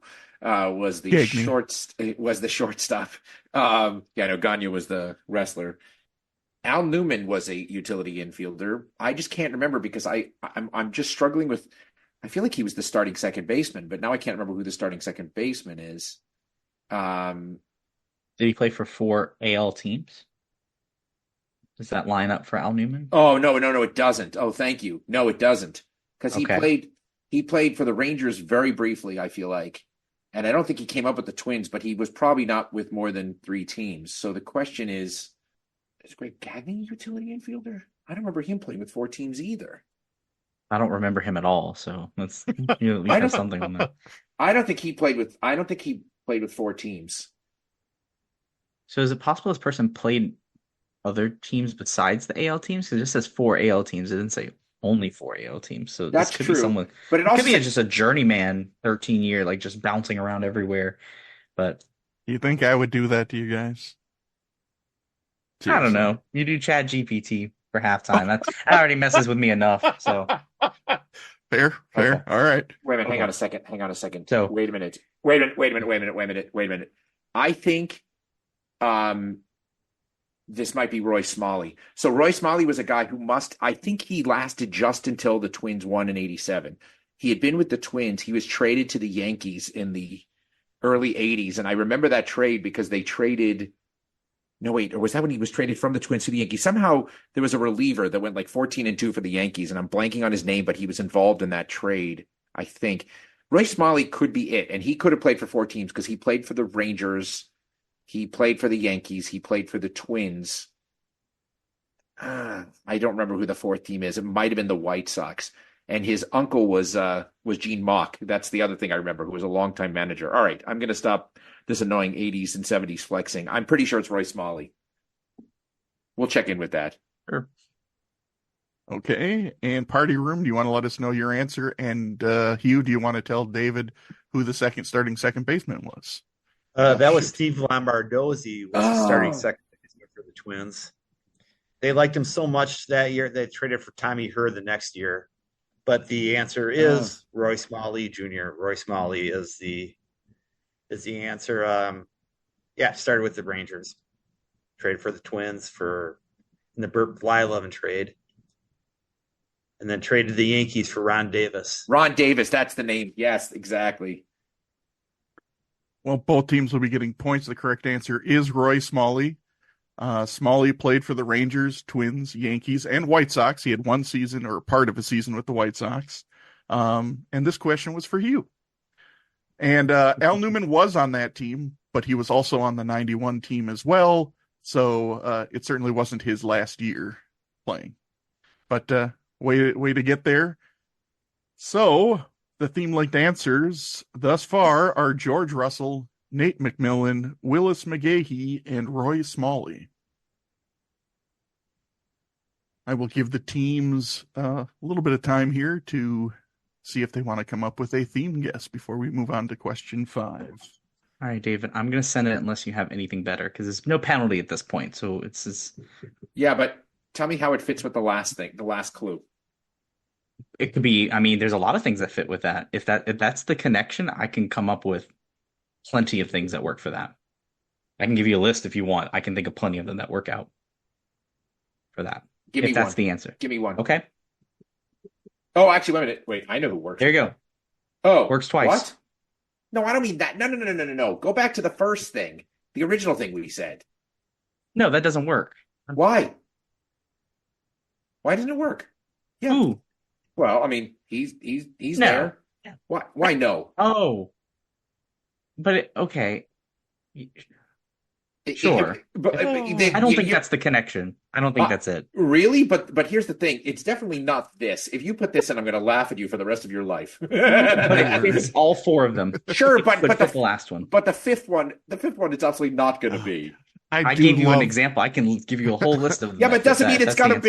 was the shortstop. No, Gagne was the wrestler. Al Newman was a utility infielder. I just can't remember because I'm just struggling with. I feel like he was the starting second baseman, but now I can't remember who the starting second baseman is. Did he play for 4 AL teams? Does that line up for Al Newman? Oh, no, it doesn't. Oh, thank you. No, it doesn't. Because Okay. he played for the Rangers very briefly, I feel like. And I don't think he came up with the Twins, but he was probably not with more than 3 teams. So the question is Greg Gagne a utility infielder? I don't remember him playing with 4 teams either. I don't remember him at all, so let's at least I have don't- something on that. I don't think he played with 4 teams. So is it possible this person played other teams besides the AL teams? Because it just says 4 AL teams. It didn't say only 4 AL teams. So That's this could true. be someone. But It also could be just a journeyman, 13-year, like just bouncing around everywhere. But You think I would do that to you guys? I don't know. You do Chat GPT for halftime. That already messes with me enough. So Fair. Okay. All right. Wait a minute. Okay. Hang on a second. So- Wait a minute. I think this might be Roy Smalley. So Roy Smalley was a guy who I think he lasted just until the Twins won in 87. He had been with the Twins. He was traded to the Yankees in the early 80s. And I remember that trade because they traded. No, wait, or was that when he was traded from the Twins to the Yankees? Somehow there was a reliever that went like 14-2 for the Yankees, and I'm blanking on his name, but he was involved in that trade, I think. Roy Smalley could be it, and he could have played for 4 teams because he played for the Rangers, he played for the Yankees, he played for the Twins. I don't remember who the 4th team is. It might have been the White Sox. And his uncle was Gene Mauch. That's the other thing I remember, who was a longtime manager. All right, I'm going to stop this annoying 80s and 70s flexing. I'm pretty sure it's Roy Smalley. We'll check in with that. Sure. Okay. And party room, do you want to let us know your answer? And Hugh, do you want to tell David who the starting second baseman was? That was Steve Lombardozzi, was the starting second baseman for the Twins. They liked him so much that year they traded for Tommy Herr the next year. But the answer is Roy Smalley Jr. Roy Smalley is the answer. Started with the Rangers, traded for the Twins in the Burt Blyleven trade, and then traded to the Yankees for Ron Davis. Ron Davis, that's the name. Yes, exactly. Well, both teams will be getting points. The correct answer is Roy Smalley. Smalley played for the Rangers, Twins, Yankees, and White Sox. He had 1 season or part of a season with the White Sox. And this question was for Hugh. And Al Newman was on that team, but he was also on the 91 team as well. So it certainly wasn't his last year playing. But way to get there. So the theme-linked answers thus far are George Russell, Nate McMillan, Willis McGahee, and Roy Smalley. I will give the teams a little bit of time here to see if they want to come up with a theme guess before we move on to question 5. All right, David, I'm going to send it unless you have anything better because there's no penalty at this point. So it's Yeah, but tell me how it fits with the last clue. it could be. I mean, there's a lot of things that fit with that. If that's the connection, I can come up with plenty of things that work for that. I can give you a list if you want. I can think of plenty of them that work out for that. If that's the answer. Give me one. Okay. Oh, actually, wait a minute. Wait, I know who works. There you go. Oh, Works twice. What? No, I don't mean that. No. Go back to the first thing, the original thing we said. No, that doesn't work. Why? Why doesn't it work? Yeah. Ooh. Well, I mean, he's No. there. Why no? Oh. But okay. Sure. I don't think that's the connection. I don't think that's it. Really? But here's the thing. It's definitely not this. If you put this in, I'm going to laugh at you for the rest of your life. But it's all four of them. Sure, but the last one. But the fifth one, it's absolutely not going to be. I gave you an example. I can give you a whole list of them. Yeah, but it doesn't mean it's going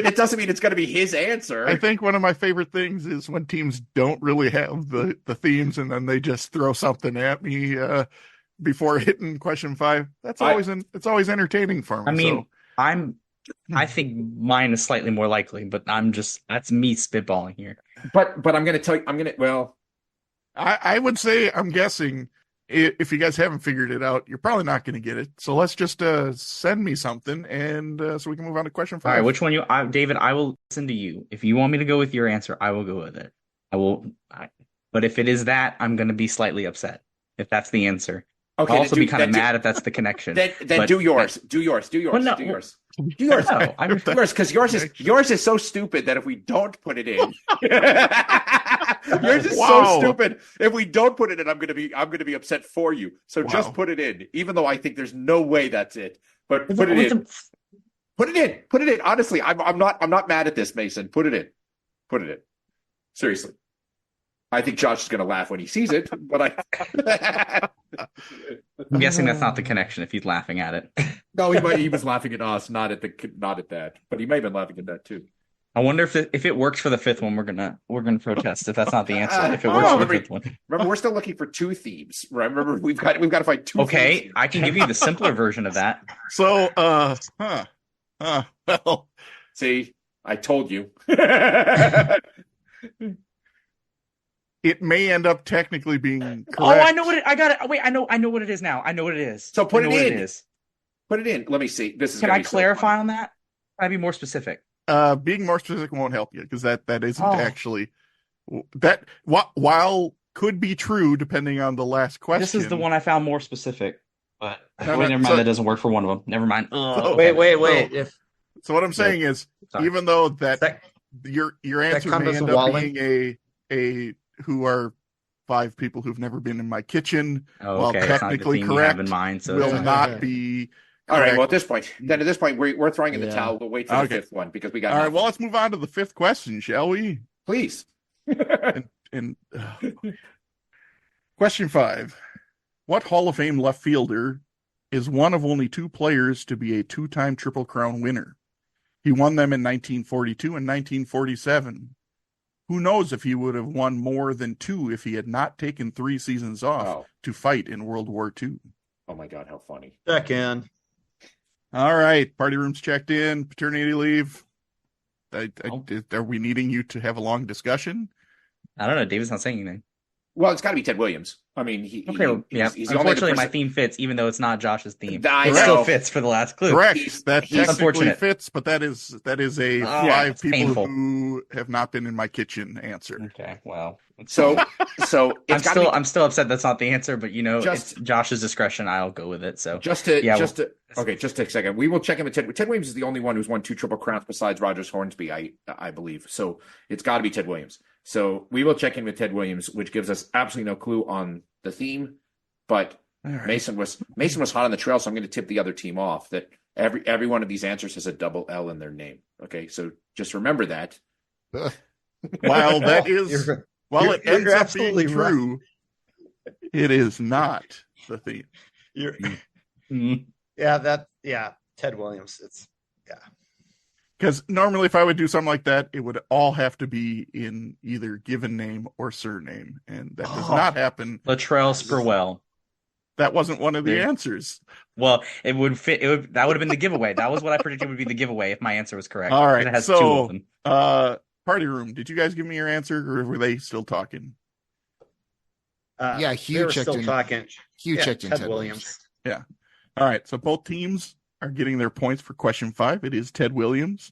to be his answer. I think one of my favorite things is when teams don't really have the themes and then they just throw something at me before hitting question 5. It's always entertaining for me. I mean, I think mine is slightly more likely, but that's me spitballing here. But I'm going to tell you, I would say, I'm guessing, if you guys haven't figured it out, you're probably not going to get it. So let's just send me something, and so we can move on to question 5. All right, which one David? I will listen to you. If you want me to go with your answer, I will go with it. But if it is that, I'm going to be slightly upset if that's the ansor. Okay, I'll also be kind of mad if that's the connection. Then do yours. Do yours. Well, no. Do yours. Do yours. No, Because yours is so stupid that if we don't put it in, yours is so stupid. If we don't put it in, I'm gonna be upset for you. So just put it in, even though I think there's no way that's it. But put it in. Put it in. Put it in. Honestly, I'm not mad at this, Mason. Put it in. Put it in. Seriously. I think Josh is going to laugh when he sees it, but I'm guessing that's not the connection if he's laughing at it. No, he was laughing at us, not at that. But he may have been laughing at that too. I wonder if it works for the fifth one. We're gonna protest if that's not the answer. If it works for the fifth one. Remember, we're still looking for 2 themes. Right? Remember, we've got to find 2. Okay, themes. I can give you the simpler version of that. So, well, see, I told you. It may end up technically being correct. Oh, I know what it. I got it. Wait, I know what it is now. I know what it is. So put it in. Put it in. Let me see. Can I clarify on that? Can I be more specific? Being more specific won't help you because that isn't actually that. While could be true depending on the last question. This is the one I found more specific. But never mind. That doesn't work for one of them. Never mind. Wait. So what I'm saying is, even though your answer may end up being a who are 5 people who've never been in my kitchen, while technically correct, in mind, so will not be correct. All right, well, at this point, we're throwing in the towel. We'll wait for the fifth one because we got. All right, well, let's move on to the 5th question, shall we? Please. Question 5. What Hall of Fame left fielder is one of only 2 players to be a 2-time Triple Crown winner? He won them in 1942 and 1947. Who knows if he would have won more than 2 if he had not taken 3 seasons off to fight in World War II. Oh my God, how funny. Check in. All right, party room's checked in, paternity leave. Are we needing you to have a long discussion? I don't know. David's not saying anything. Well, it's got to be Ted Williams. I mean, he's unfortunately, my theme fits, even though it's not Josh's theme. It still fits for the last clue. Correct. That technically fits, but that is a 5 people painful. Who have not been in my kitchen answer. Okay, well, so I'm still upset that's not the answer, but it's Josh's discretion. I'll go with it. So just take a second. We will check him. Ted Williams is the only one who's won 2 Triple Crowns besides Rogers Hornsby, I believe. So it's got to be Ted Williams. So we will check in with Ted Williams, which gives us absolutely no clue on the theme. But right. Mason was hot on the trail, so I'm going to tip the other team off that every one of these answers has a double L in their name. Okay, so just remember that. While it ends up being true, it is not the theme. Ted Williams. Because normally if I would do something like that, it would all have to be in either given name or surname. And that does not happen. Latrell Sprewell. That wasn't one of the answers. Well, it would fit. That would have been the giveaway. That was what I predicted would be the giveaway if my answer was correct. All right. It has 2 of them. Party room. Did you guys give me your answer or were they still talking? Hugh checked in. Hugh checked in. Ted Williams. Yeah. All right. So both teams are getting their points for question 5. It is Ted Williams.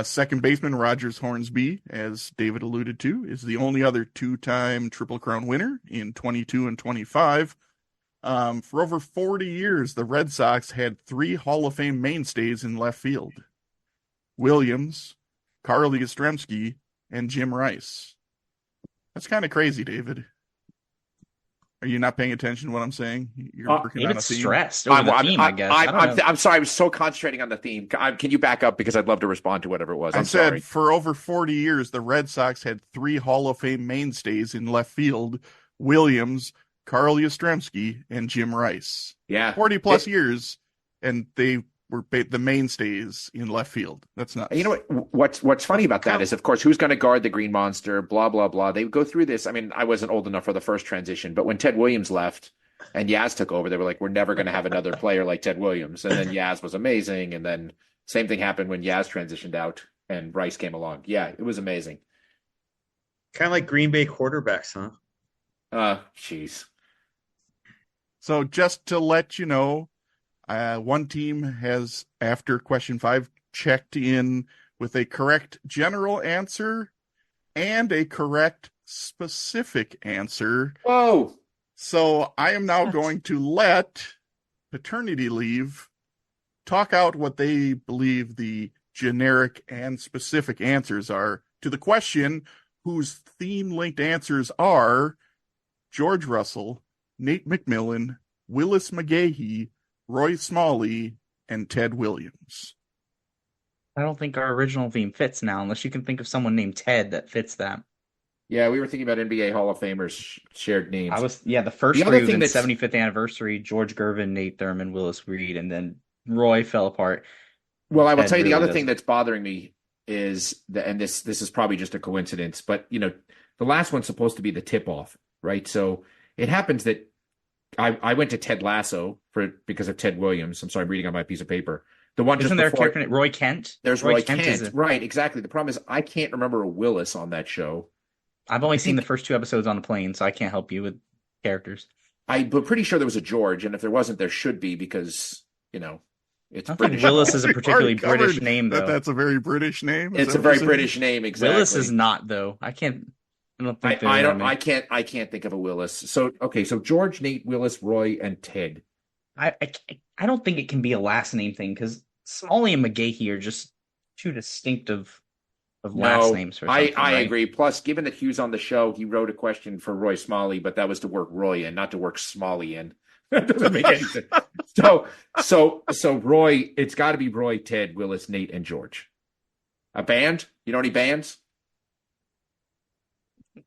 Second baseman Rogers Hornsby, as David alluded to, is the only other 2-time Triple Crown winner in 22 and 25. For over 40 years, the Red Sox had 3 Hall of Fame mainstays in left field. Williams, Carl Yastrzemski, and Jim Rice. That's kind of crazy, David. Are you not paying attention to what I'm saying? You're working on a David's theme. stressed over the theme, I guess. I don't know. I'm sorry. I was so concentrating on the theme. Can you back up because I'd love to respond to whatever it was. I I'm said sorry. for over 40 years, the Red Sox had 3 Hall of Fame mainstays in left field: Williams, Carl Yastrzemski, and Jim Rice. Yeah. 40 plus years, and they were the mainstays in left field. That's nuts. You know what's funny about that is, of course, who's going to guard the Green Monster, blah, blah, blah. They would go through this. I mean, I wasn't old enough for the first transition, but when Ted Williams left and Yaz took over, they were like, we're never going to have another player like Ted Williams. And then Yaz was amazing. And then same thing happened when Yaz transitioned out and Rice came along. Yeah, it was amazing. Kind of like Green Bay quarterbacks, huh? Jeez. So just to let you know, one team has, after question 5, checked in with a correct general answer and a correct specific answer. Whoa. So I am now going to let Paternity Leave talk out what they believe the generic and specific answers are to the question, whose theme-linked answers are George Russell, Nate McMillan, Willis McGahee, Roy Smalley, and Ted Williams. I don't think our original theme fits now, unless you can think of someone named Ted that fits that. Yeah, we were thinking about NBA Hall of Famers shared names. The first three was in 75th anniversary: George Gervin, Nate Thurman, Willis Reed, and then Roy fell apart. Well, I will tell you the other thing that's bothering me is that, and this is probably just a coincidence, but the last one's supposed to be the tip-off, right? So it happens that I went to Ted Lasso because of Ted Williams. I'm sorry, I'm reading on my piece of paper. The one Isn't just there before, a character named Roy Kent? There's Roy Kent. Right, exactly. The problem is I can't remember a Willis on that show. I've only seen the first 2 episodes on the plane, so I can't help you with characters. I'm pretty sure there was a George, and if there wasn't, there should be because, it's I British. think Willis is a particularly British name, though. That's a very British name? It's a very British name, exactly. Willis is not, though. I don't think I can't think of a Willis. So George, Nate, Willis, Roy, and Ted. I don't think it can be a last name thing because Smalley and McGahee are just too distinctive of last names. For I right? agree. Plus, given that Hugh's on the show, he wrote a question for Roy Smalley, but that was to work Roy in, not to work Smalley in. That doesn't make any sense. So Roy, it's got to be Roy, Ted, Willis, Nate, and George. A band? You know any bands?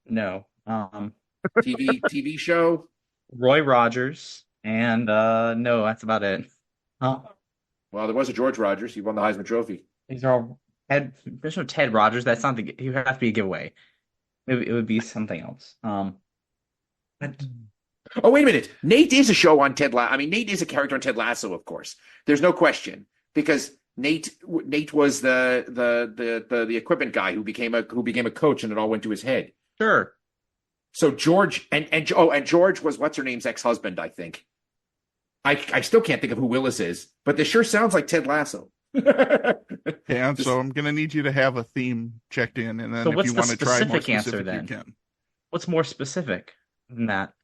No. TV show? Roy Rogers, and no, that's about it. Well, there was a George Rogers. He won the Heisman Trophy. These are all there's no Ted Rogers. That's not the. He would have to be a giveaway. It would be something else. Oh, wait a minute. Nate is a show on Ted Lasso. I mean, Nate is a character on Ted Lasso, of course. There's no question because Nate was the equipment guy who became a coach, and it all went to his head. Sure. So George and George was what's her name's ex-husband, I think. I still can't think of who Willis is, but this sure sounds like Ted Lasso. Yeah, so I'm gonna need you to have a theme checked in, and then so if you want to try more specific, answer, then? you can. What's more specific than that?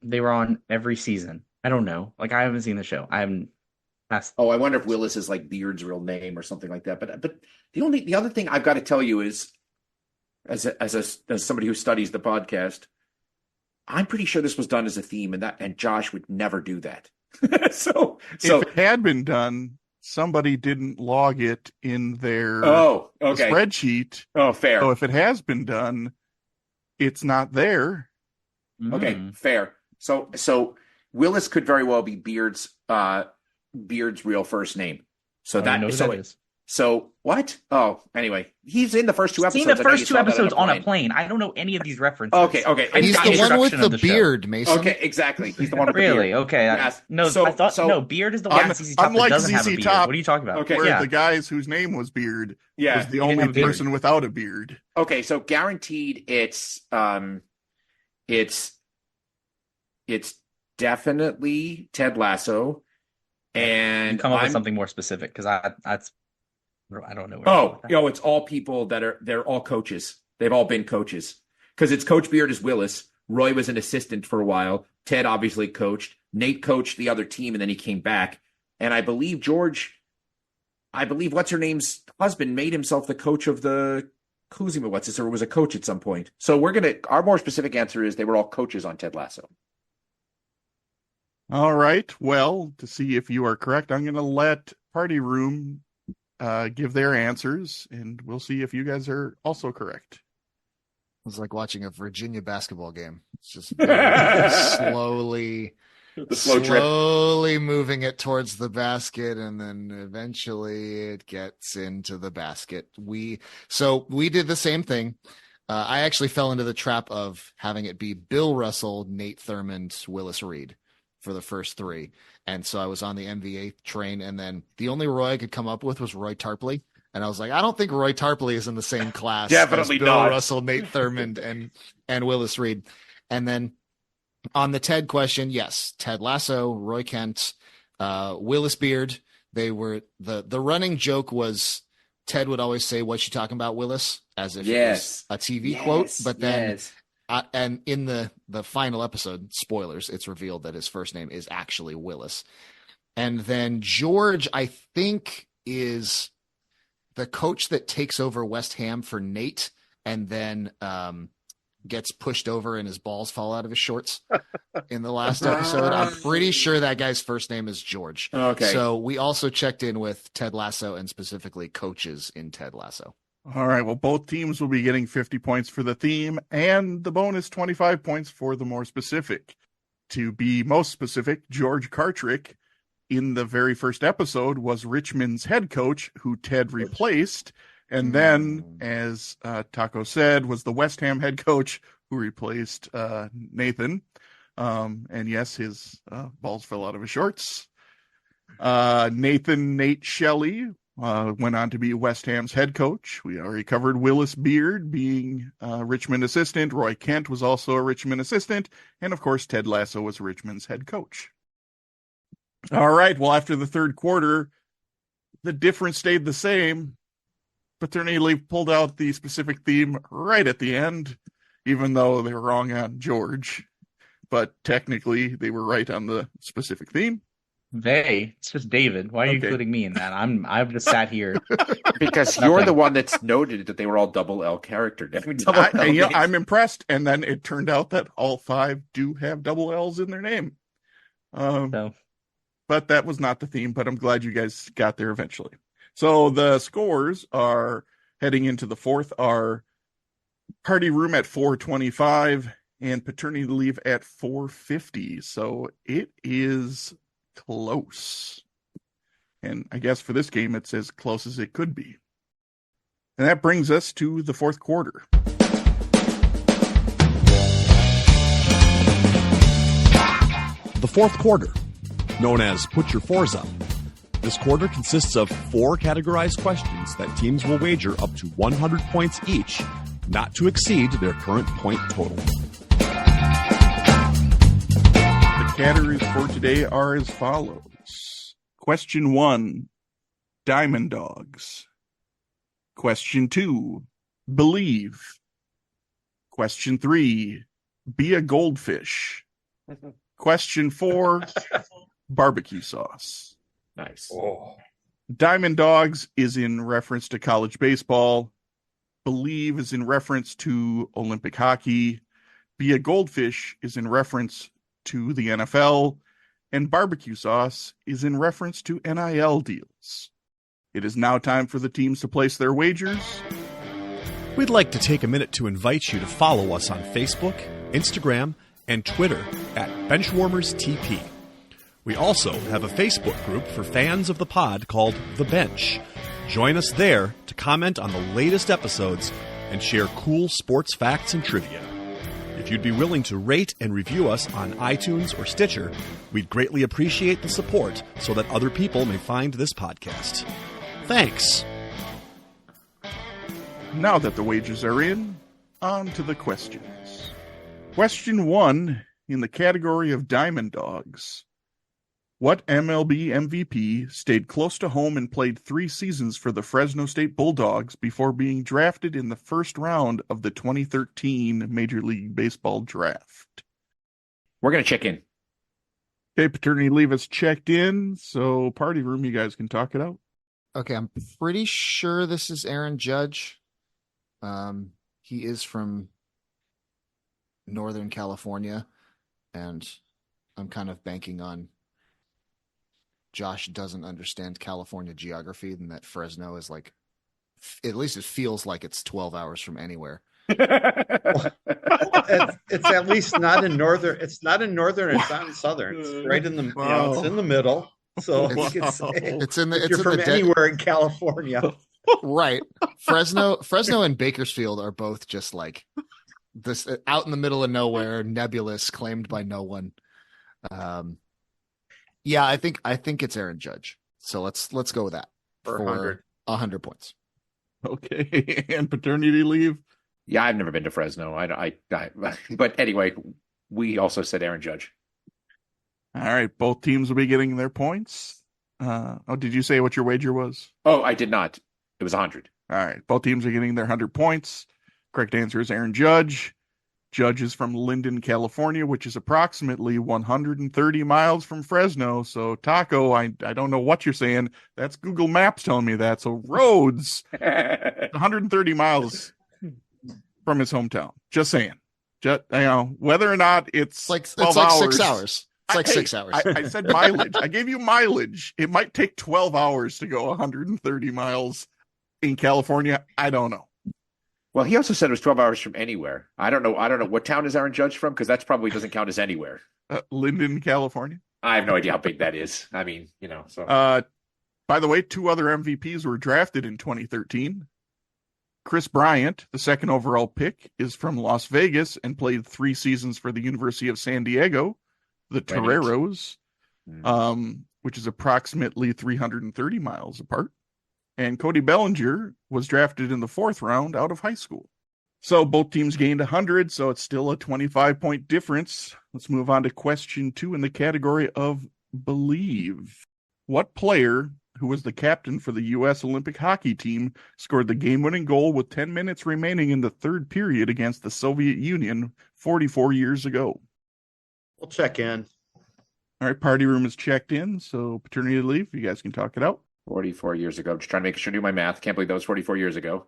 They were on every season. I don't know. Like I haven't seen the show. I haven't. Oh, I wonder if Willis is like Beard's real name or something like that. But the other thing I've got to tell you is, as somebody who studies the podcast, I'm pretty sure this was done as a theme, and Josh would never do that. so if it had been done, somebody didn't log it in their spreadsheet. Oh, fair. So if it has been done, it's not there. Okay, fair. So Willis could very well be Beard's real first name. So that is. So what? Oh, anyway, he's in the first 2 episodes. Seen the first 2 episodes on a plane. I don't know any of these references. Okay. He's the one with the beard, Mason. Okay, exactly. He's the one with the really? beard. Okay. Yes. I thought Beard is the one with ZZ Top that doesn't have a beard. What are you talking about? Okay. Where the guys whose name was Beard was the only person without a beard. Okay, so guaranteed it's definitely Ted Lasso. And come up with something more specific because I don't know. It's all people they're all coaches. They've all been coaches because it's Coach Beard as Willis. Roy was an assistant for a while. Ted obviously coached. Nate coached the other team and then he came back. And I believe George I believe what's-her-name's husband made himself the coach of the Kuzima What's-His, or was a coach at some point. So our more specific answer is they were all coaches on Ted Lasso. All right. Well, to see if you are correct, I'm going to let Party Room give their answers, and we'll see if you guys are also correct. It's like watching a Virginia basketball game. It's just very slowly moving it towards the basket, and then eventually it gets into the basket. We did the same thing. I actually fell into the trap of having it be Bill Russell, Nate Thurmond, Willis Reed for the first three. And so I was on the MVA train, and then the only Roy I could come up with was Roy Tarpley. And I was like, I don't think Roy Tarpley is in the same class Definitely as Bill not. Russell, Nate Thurmond, and Willis Reed. And then on the Ted question, yes, Ted Lasso, Roy Kent, Willis Beard. They were the running joke was Ted would always say, "What you talking about, Willis?" as if it was a TV quote. But then, and in the final episode, spoilers, it's revealed that his first name is actually Willis. And then George, I think, is the coach that takes over West Ham for Nate, and then gets pushed over and his balls fall out of his shorts in the last episode. I'm pretty sure that guy's first name is George. Okay. So we also checked in with Ted Lasso and specifically coaches in Ted Lasso. All right. Well, both teams will be getting 50 points for the theme and the bonus 25 points for the more specific. To be most specific, George Cartrick in the very first episode was Richmond's head coach who Ted replaced. And then, as Taco said, was the West Ham head coach who replaced Nathan. And yes, his balls fell out of his shorts. Nate Shelley went on to be West Ham's head coach. We already covered Willis Beard being Richmond assistant. Roy Kent was also a Richmond assistant. And, of course, Ted Lasso was Richmond's head coach. All right. Well, after the third quarter, the difference stayed the same. Paternity Leave pulled out the specific theme right at the end, even though they were wrong on George. But technically, they were right on the specific theme. It's just David. Why are you including me in that? I've just sat here because you're the one that's noted that they were all double L character. I'm impressed. And then it turned out that all five do have double L's in their name. But that was not the theme. But I'm glad you guys got there eventually. So the scores are heading into the fourth are Party Room at 425 and Paternity Leave at 450. So it is close. And I guess for this game, it's as close as it could be. And that brings us to the fourth quarter. The fourth quarter, known as Put Your Fours Up. This quarter consists of 4 categorized questions that teams will wager up to 100 points each, not to exceed their current point total. The categories for today are as follows. Question 1, Diamond Dogs. Question 2, Believe. Question 3, Be a Goldfish. Question 4, Barbecue Sauce. Nice. Oh. Diamond Dogs is in reference to college baseball. Believe is in reference to Olympic hockey. Be a Goldfish is in reference to the NFL. And Barbecue Sauce is in reference to NIL deals. It is now time for the teams to place their wagers. We'd like to take a minute to invite you to follow us on Facebook, Instagram, and Twitter at BenchwarmersTP. We also have a Facebook group for fans of the pod called The Bench. Join us there to comment on the latest episodes and share cool sports facts and trivia. If you'd be willing to rate and review us on iTunes or Stitcher, we'd greatly appreciate the support so that other people may find this podcast. Thanks. Now that the wagers are in, on to the questions. Question 1 in the category of Diamond Dogs. What MLB MVP stayed close to home and played 3 seasons for the Fresno State Bulldogs before being drafted in the first round of the 2013 Major League Baseball draft? We're going to check in. Okay, Paternity Leave has checked in, so Party Room, you guys can talk it out. Okay, I'm pretty sure this is Aaron Judge. He is from Northern California, and I'm kind of banking on Josh doesn't understand California geography and that Fresno is like, at least it feels like it's 12 hours from anywhere. It's at least not in northern. It's not in northern. It's not in southern. It's right in the. Wow. It's in the middle. So Wow. you could say It's in the if it's you're in from the anywhere in California. right. Fresno and Bakersfield are both just like this out in the middle of nowhere, nebulous, claimed by no one. Yeah, I think it's Aaron Judge. So let's go with that For 100. 100 points. Okay, and paternity leave. Yeah, I've never been to Fresno. But anyway, we also said Aaron Judge. All right, both teams will be getting their points. Did you say what your wager was? Oh, I did not. It was 100. All right, both teams are getting their 100 points. Correct answer is Aaron Judge. Judge is from Linden, California, which is approximately 130 miles from Fresno. So, Taco, I don't know what you're saying. That's Google Maps telling me that. So, Rhodes, 130 miles from his hometown. Just saying. Whether or not it's like 12 it's like hours, 6 hours. It's like 6 hours. I said mileage. I gave you mileage. It might take 12 hours to go 130 miles in California. I don't know. Well, he also said it was 12 hours from anywhere. I don't know. What town is Aaron Judge from? Because that's probably doesn't count as anywhere. Linden, California. I have no idea how big that is. I mean, so. By the way, 2 other MVPs were drafted in 2013. Chris Bryant, the second overall pick, is from Las Vegas and played 3 seasons for the University of San Diego, the Toreros, which is approximately 330 miles apart. And Cody Bellinger was drafted in the 4th round out of high school. So both teams gained 100, so it's still a 25-point difference. Let's move on to question 2 in the category of believe. What player, who was the captain for the U.S. Olympic hockey team, scored the game-winning goal with 10 minutes remaining in the 3rd period against the Soviet Union 44 years ago? We'll check in. All right, party room is checked in, so paternity leave, you guys can talk it out. 44 years ago. Just trying to make sure I do my math. Can't believe that was 44 years ago.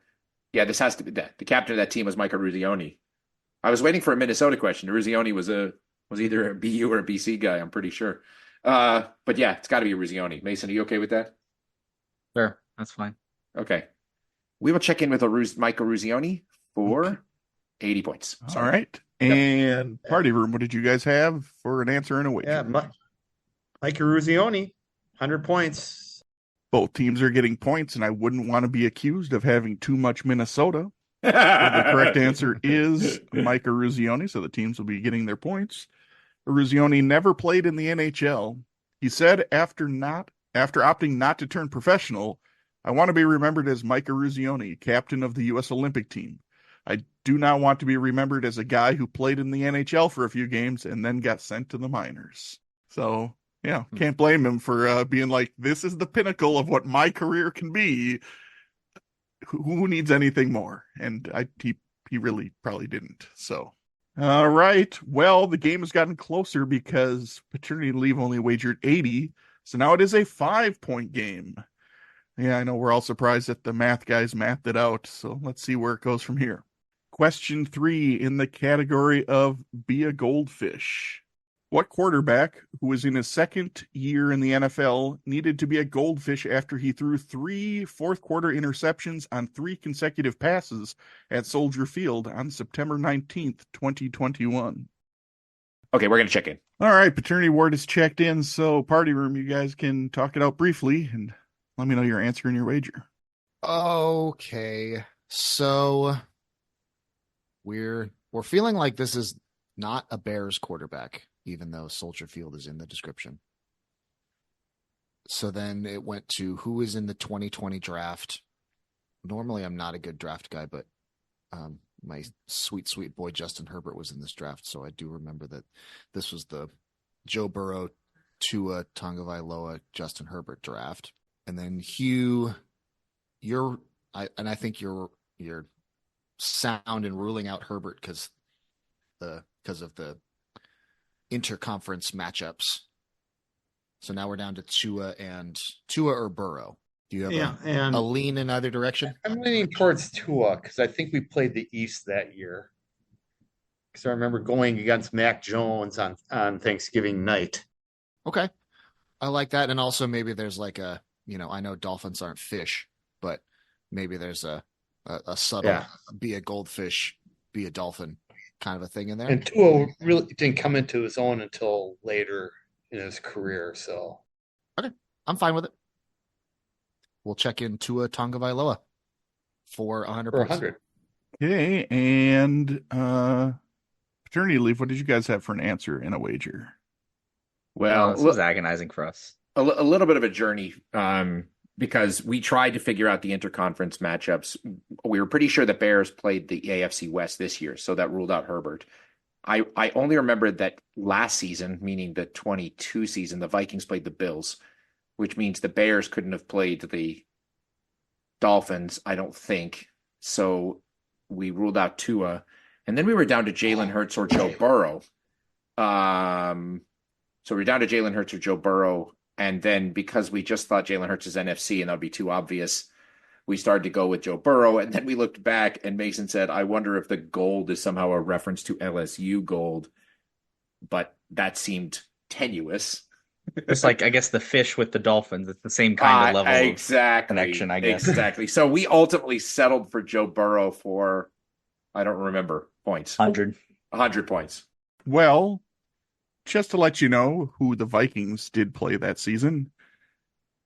Yeah, this has to be that. The captain of that team was Michael Ruzioni. I was waiting for a Minnesota question. Ruzioni was either a BU or a BC guy, I'm pretty sure. But yeah, it's got to be Ruzioni. Mason, are you okay with that? Sure, that's fine. Okay. We will check in with Michael Ruzioni for 80 points. All right. And party room, what did you guys have for an answer and a wager? Yeah, Mike Ruzioni, 100 points. Both teams are getting points, and I wouldn't want to be accused of having too much Minnesota. So the correct answer is Micah Ruzioni, so the teams will be getting their points. Ruzioni never played in the NHL. He said after opting not to turn professional, I want to be remembered as Micah Ruzioni, captain of the U.S. Olympic team. I do not want to be remembered as a guy who played in the NHL for a few games and then got sent to the minors. So... yeah, can't blame him for being like, this is the pinnacle of what my career can be. Who needs anything more? And he really probably didn't. So, all right. Well, the game has gotten closer because paternity leave only wagered 80. So now it is a 5-point game. Yeah, I know we're all surprised that the math guys mathed it out. So let's see where it goes from here. Question 3 in the category of be a goldfish. What quarterback, who was in his 2nd year in the NFL, needed to be a goldfish after he threw 3 fourth-quarter interceptions on 3 consecutive passes at Soldier Field on September 19th, 2021? Okay, we're going to check in. All right, paternity ward is checked in, so party room, you guys can talk it out briefly and let me know your answer and your wager. Okay, so we're feeling like this is not a Bears quarterback, even though Soldier Field is in the description. So then it went to who is in the 2020 draft. Normally I'm not a good draft guy, but my sweet boy Justin Herbert was in this draft, so I do remember that this was the Joe Burrow, Tua Tagovailoa, Justin Herbert draft. And then Hugh, I think you're sound in ruling out Herbert because of the interconference matchups. So now we're down to Tua or Burrow. Do you have Yeah, and a lean in either direction? I'm leaning towards Tua because I think we played the East that year. Because I remember going against Mac Jones on Thanksgiving night. Okay. I like that. And also maybe there's like I know dolphins aren't fish, but maybe there's a subtle be a goldfish, be a dolphin kind of a thing in there. And Tua really didn't come into his own until later in his career. So Okay. I'm fine with it. We'll check in Tua Tagovailoa for 100 for points. 100. Okay, and paternity leave. What did you guys have for an answer and a wager? Well, this was agonizing for us. A little bit of a journey because we tried to figure out the interconference matchups. We were pretty sure the Bears played the AFC West this year, so that ruled out Herbert. I only remembered that last season, meaning the 22 season, the Vikings played the Bills, which means the Bears couldn't have played the Dolphins, I don't think. So we ruled out Tua. And then we were down to Jalen Hurts or Joe Burrow. So we're down to Jalen Hurts or Joe Burrow. And then because we just thought Jalen Hurts is NFC and that would be too obvious, we started to go with Joe Burrow. And then we looked back and Mason said, I wonder if the gold is somehow a reference to LSU gold. But that seemed tenuous. It's like, I guess, the fish with the dolphins. It's the same kind of level of connection, I guess. Exactly. So we ultimately settled for Joe Burrow for, I don't remember, points. 100 points. Well, just to let you know who the Vikings did play that season,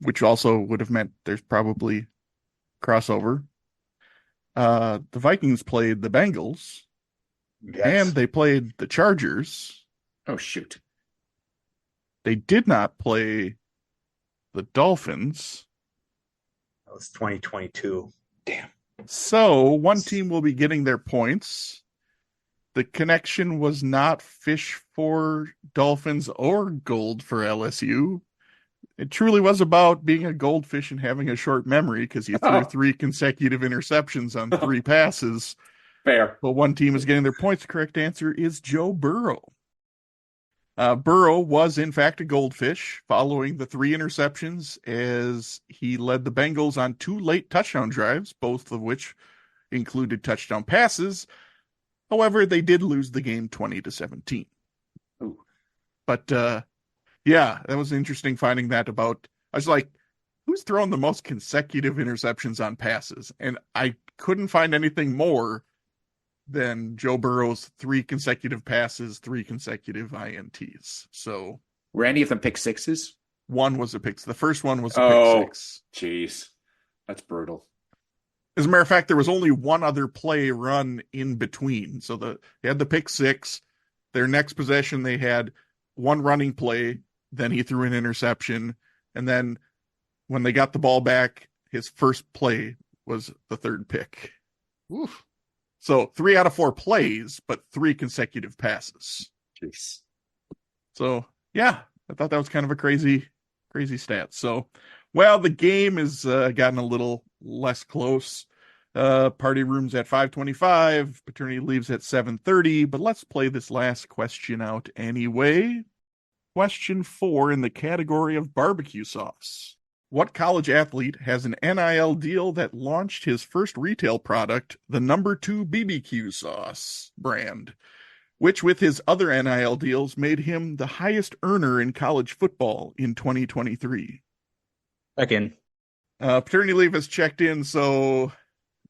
which also would have meant there's probably crossover. The Vikings played the Bengals, and they played the Chargers. Oh, shoot. They did not play the Dolphins. That was 2022. Damn. So one team will be getting their points. The connection was not fish for Dolphins or gold for LSU. It truly was about being a goldfish and having a short memory because you threw 3 consecutive interceptions on 3 passes. Fair. But one team is getting their points. The correct answer is Joe Burrow. Burrow was, in fact, a goldfish following the 3 interceptions as he led the Bengals on 2 late touchdown drives, both of which included touchdown passes. However, they did lose the game 20-17. Ooh. But, yeah, that was interesting finding that about. I was like, who's throwing the most consecutive interceptions on passes? And I couldn't find anything more than Joe Burrow's 3 consecutive passes, 3 consecutive INTs. So, were any of them pick sixes? One was a pick. The first one was a pick 6. Jeez, that's brutal. As a matter of fact, there was only one other play run in between. So they had the pick 6. Their next possession, they had one running play. Then he threw an interception. And then when they got the ball back, his first play was the 3rd pick. Oof. So 3 out of 4 plays, but 3 consecutive passes. Jeez. So, yeah, I thought that was kind of a crazy stat. So, well, the game has gotten a little less close. Party room's at 5:25. Paternity leaves at 7:30. But let's play this last question out anyway. Question 4 in the category of barbecue sauce. What college athlete has an NIL deal that launched his first retail product, the number 2 BBQ sauce brand, which with his other NIL deals made him the highest earner in college football in 2023? Back in. Paternity leave has checked in, so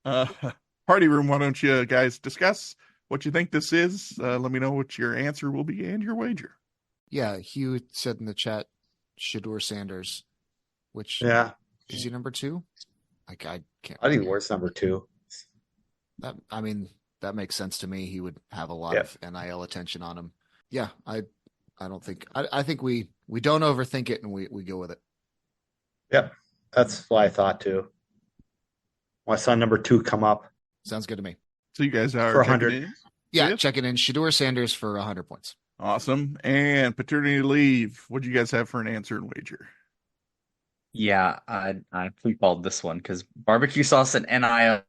party room, why don't you guys discuss what you think this is? Let me know what your answer will be and your wager. Yeah, Hugh said in the chat, Shedeur Sanders, which is he number 2? I can't. I think worse number 2. That makes sense to me. He would have a lot of NIL attention on him. Yeah, I don't think I think we don't overthink it and we go with it. Yep, that's what I thought too. I saw number 2 come up. Sounds good to me. So you guys are for 100. Yeah, checking in. Shedeur Sanders for 100 points. Awesome. And paternity leave. What do you guys have for an answer and wager? Yeah, I pre-called this one because barbecue sauce and NIL.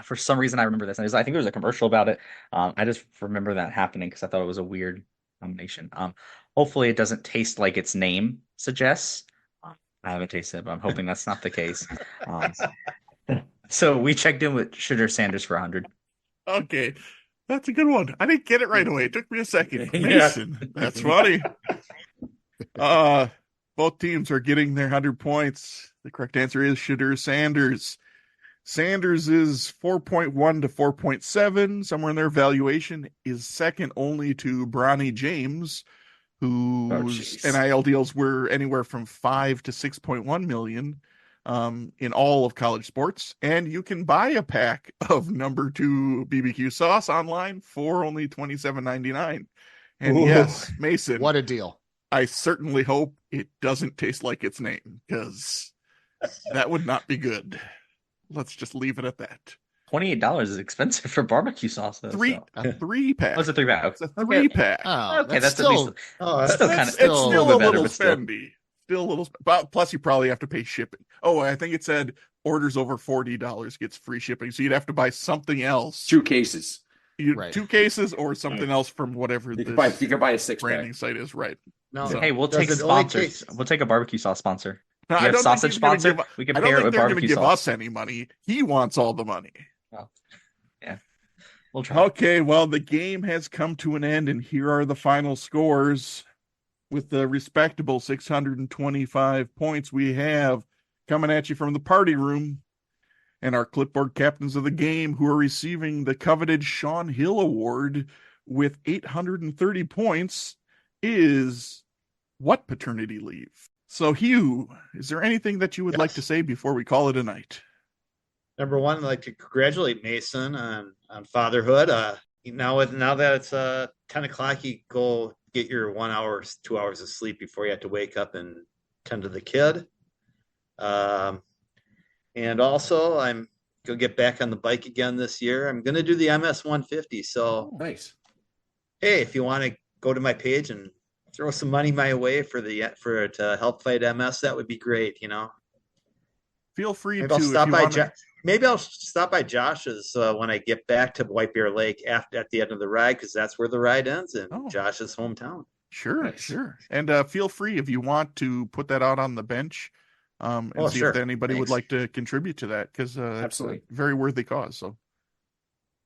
For some reason, I remember this. I think there was a commercial about it. I just remember that happening because I thought it was a weird combination. Hopefully, it doesn't taste like its name suggests. I haven't tasted it, but I'm hoping that's not the case. So we checked in with Sugar Sanders for 100. Okay, that's a good one. I didn't get it right away. It took me a second. Yeah. Mason, that's funny. Both teams are getting their 100 points. The correct answer is Sugar Sanders. Sanders is 4.1 to 4.7. Somewhere in their evaluation is second only to Bronny James, whose NIL deals were anywhere from 5 to 6.1 million in all of college sports. And you can buy a pack of number 2 BBQ sauce online for only $27.99. And yes, Mason, What a deal. I certainly hope it doesn't taste like its name, because that would not be good. Let's just leave it at that. $28 is expensive for barbecue sauce, though. A 3-pack. Oh, it's a 3-pack. It's a 3-pack. Oh, Okay, that's still, at least Oh, still that's kind of It's still a little but still. spendy. Still a little, but plus you probably have to pay shipping. Oh, I think it said orders over $40 gets free shipping, so you'd have to buy something else. 2 cases. Right. 2 cases or something else from whatever You this can buy a 6-pack. branding site is. Right. no. So- Hey, we'll Does take it only sponsors. take- We'll take a barbecue sauce sponsor. No, You have don't think sausage he's gonna sponsor? give- We can I pair don't it think with they're going to barbecue give sauce. us any money. He wants all the money. We'll try. Okay, well, the game has come to an end, and here are the final scores. With the respectable 625 points we have coming at you from the party room, and our clipboard captains of the game, who are receiving the coveted Sean Hill Award with 830 points, is what paternity leave? So, Hugh, is there anything that you would like to say before we call it a night? Number one, I'd like to congratulate Mason on fatherhood. Now that it's 10 o'clock, you go get your 1 hour, 2 hours of sleep before you have to wake up and tend to the kid. And also, I'm going to get back on the bike again this year. I'm going to do the MS 150. So, Nice. hey, if you want to go to my page and throw some money my way for to help fight MS, that would be great. Feel free Maybe to. I'll stop if you by. wanna- Maybe I'll stop by Josh's when I get back to White Bear Lake at the end of the ride, because that's where the ride ends in Josh's hometown. Sure, Nice. sure. And feel free if you want to put that out on the bench and see sure. if anybody would Thanks. like to contribute to that, because Absolutely. it's a very worthy cause. So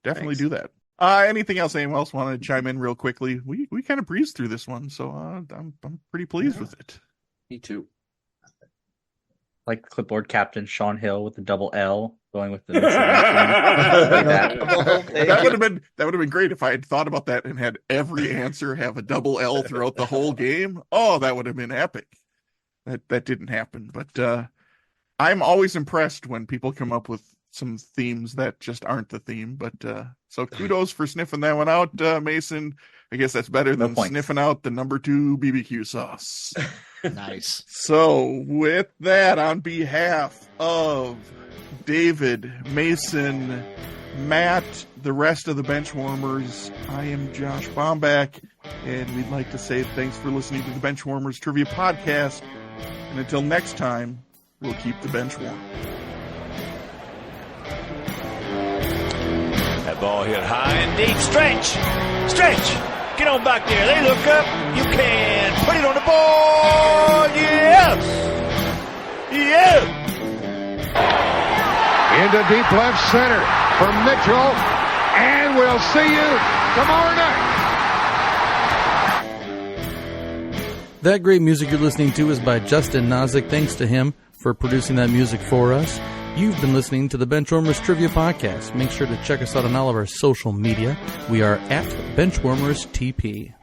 definitely Thanks. do that. Anything else? Anyone else want to chime in real quickly? We kind of breezed through this one, so I'm pretty pleased with it. Me too. Like clipboard captain Sean Hill with the double L, going with the. like That would have been great if I had thought about that and had every answer have a double L throughout the whole game. Oh, that would have been epic. That didn't happen, but I'm always impressed when people come up with some themes that just aren't the theme. But so kudos for sniffing that one out, Mason. I guess that's better No than points. sniffing out the number 2 BBQ sauce. Nice. So with that, on behalf of David, Mason, Matt, the rest of the Benchwarmers, I am Josh Bomback, and we'd like to say thanks for listening to the Benchwarmers Trivia Podcast. And until next time, we'll keep the bench warm. That ball hit high and deep. Stretch. Get on back there. They look up. You can put it on the board. Yes. Into deep left center for Mitchell. And we'll see you tomorrow night. That great music you're listening to is by Justin Nozick. Thanks to him for producing that music for us. You've been listening to the Benchwarmers Trivia Podcast. Make sure to check us out on all of our social media. We are at Benchwarmers TP.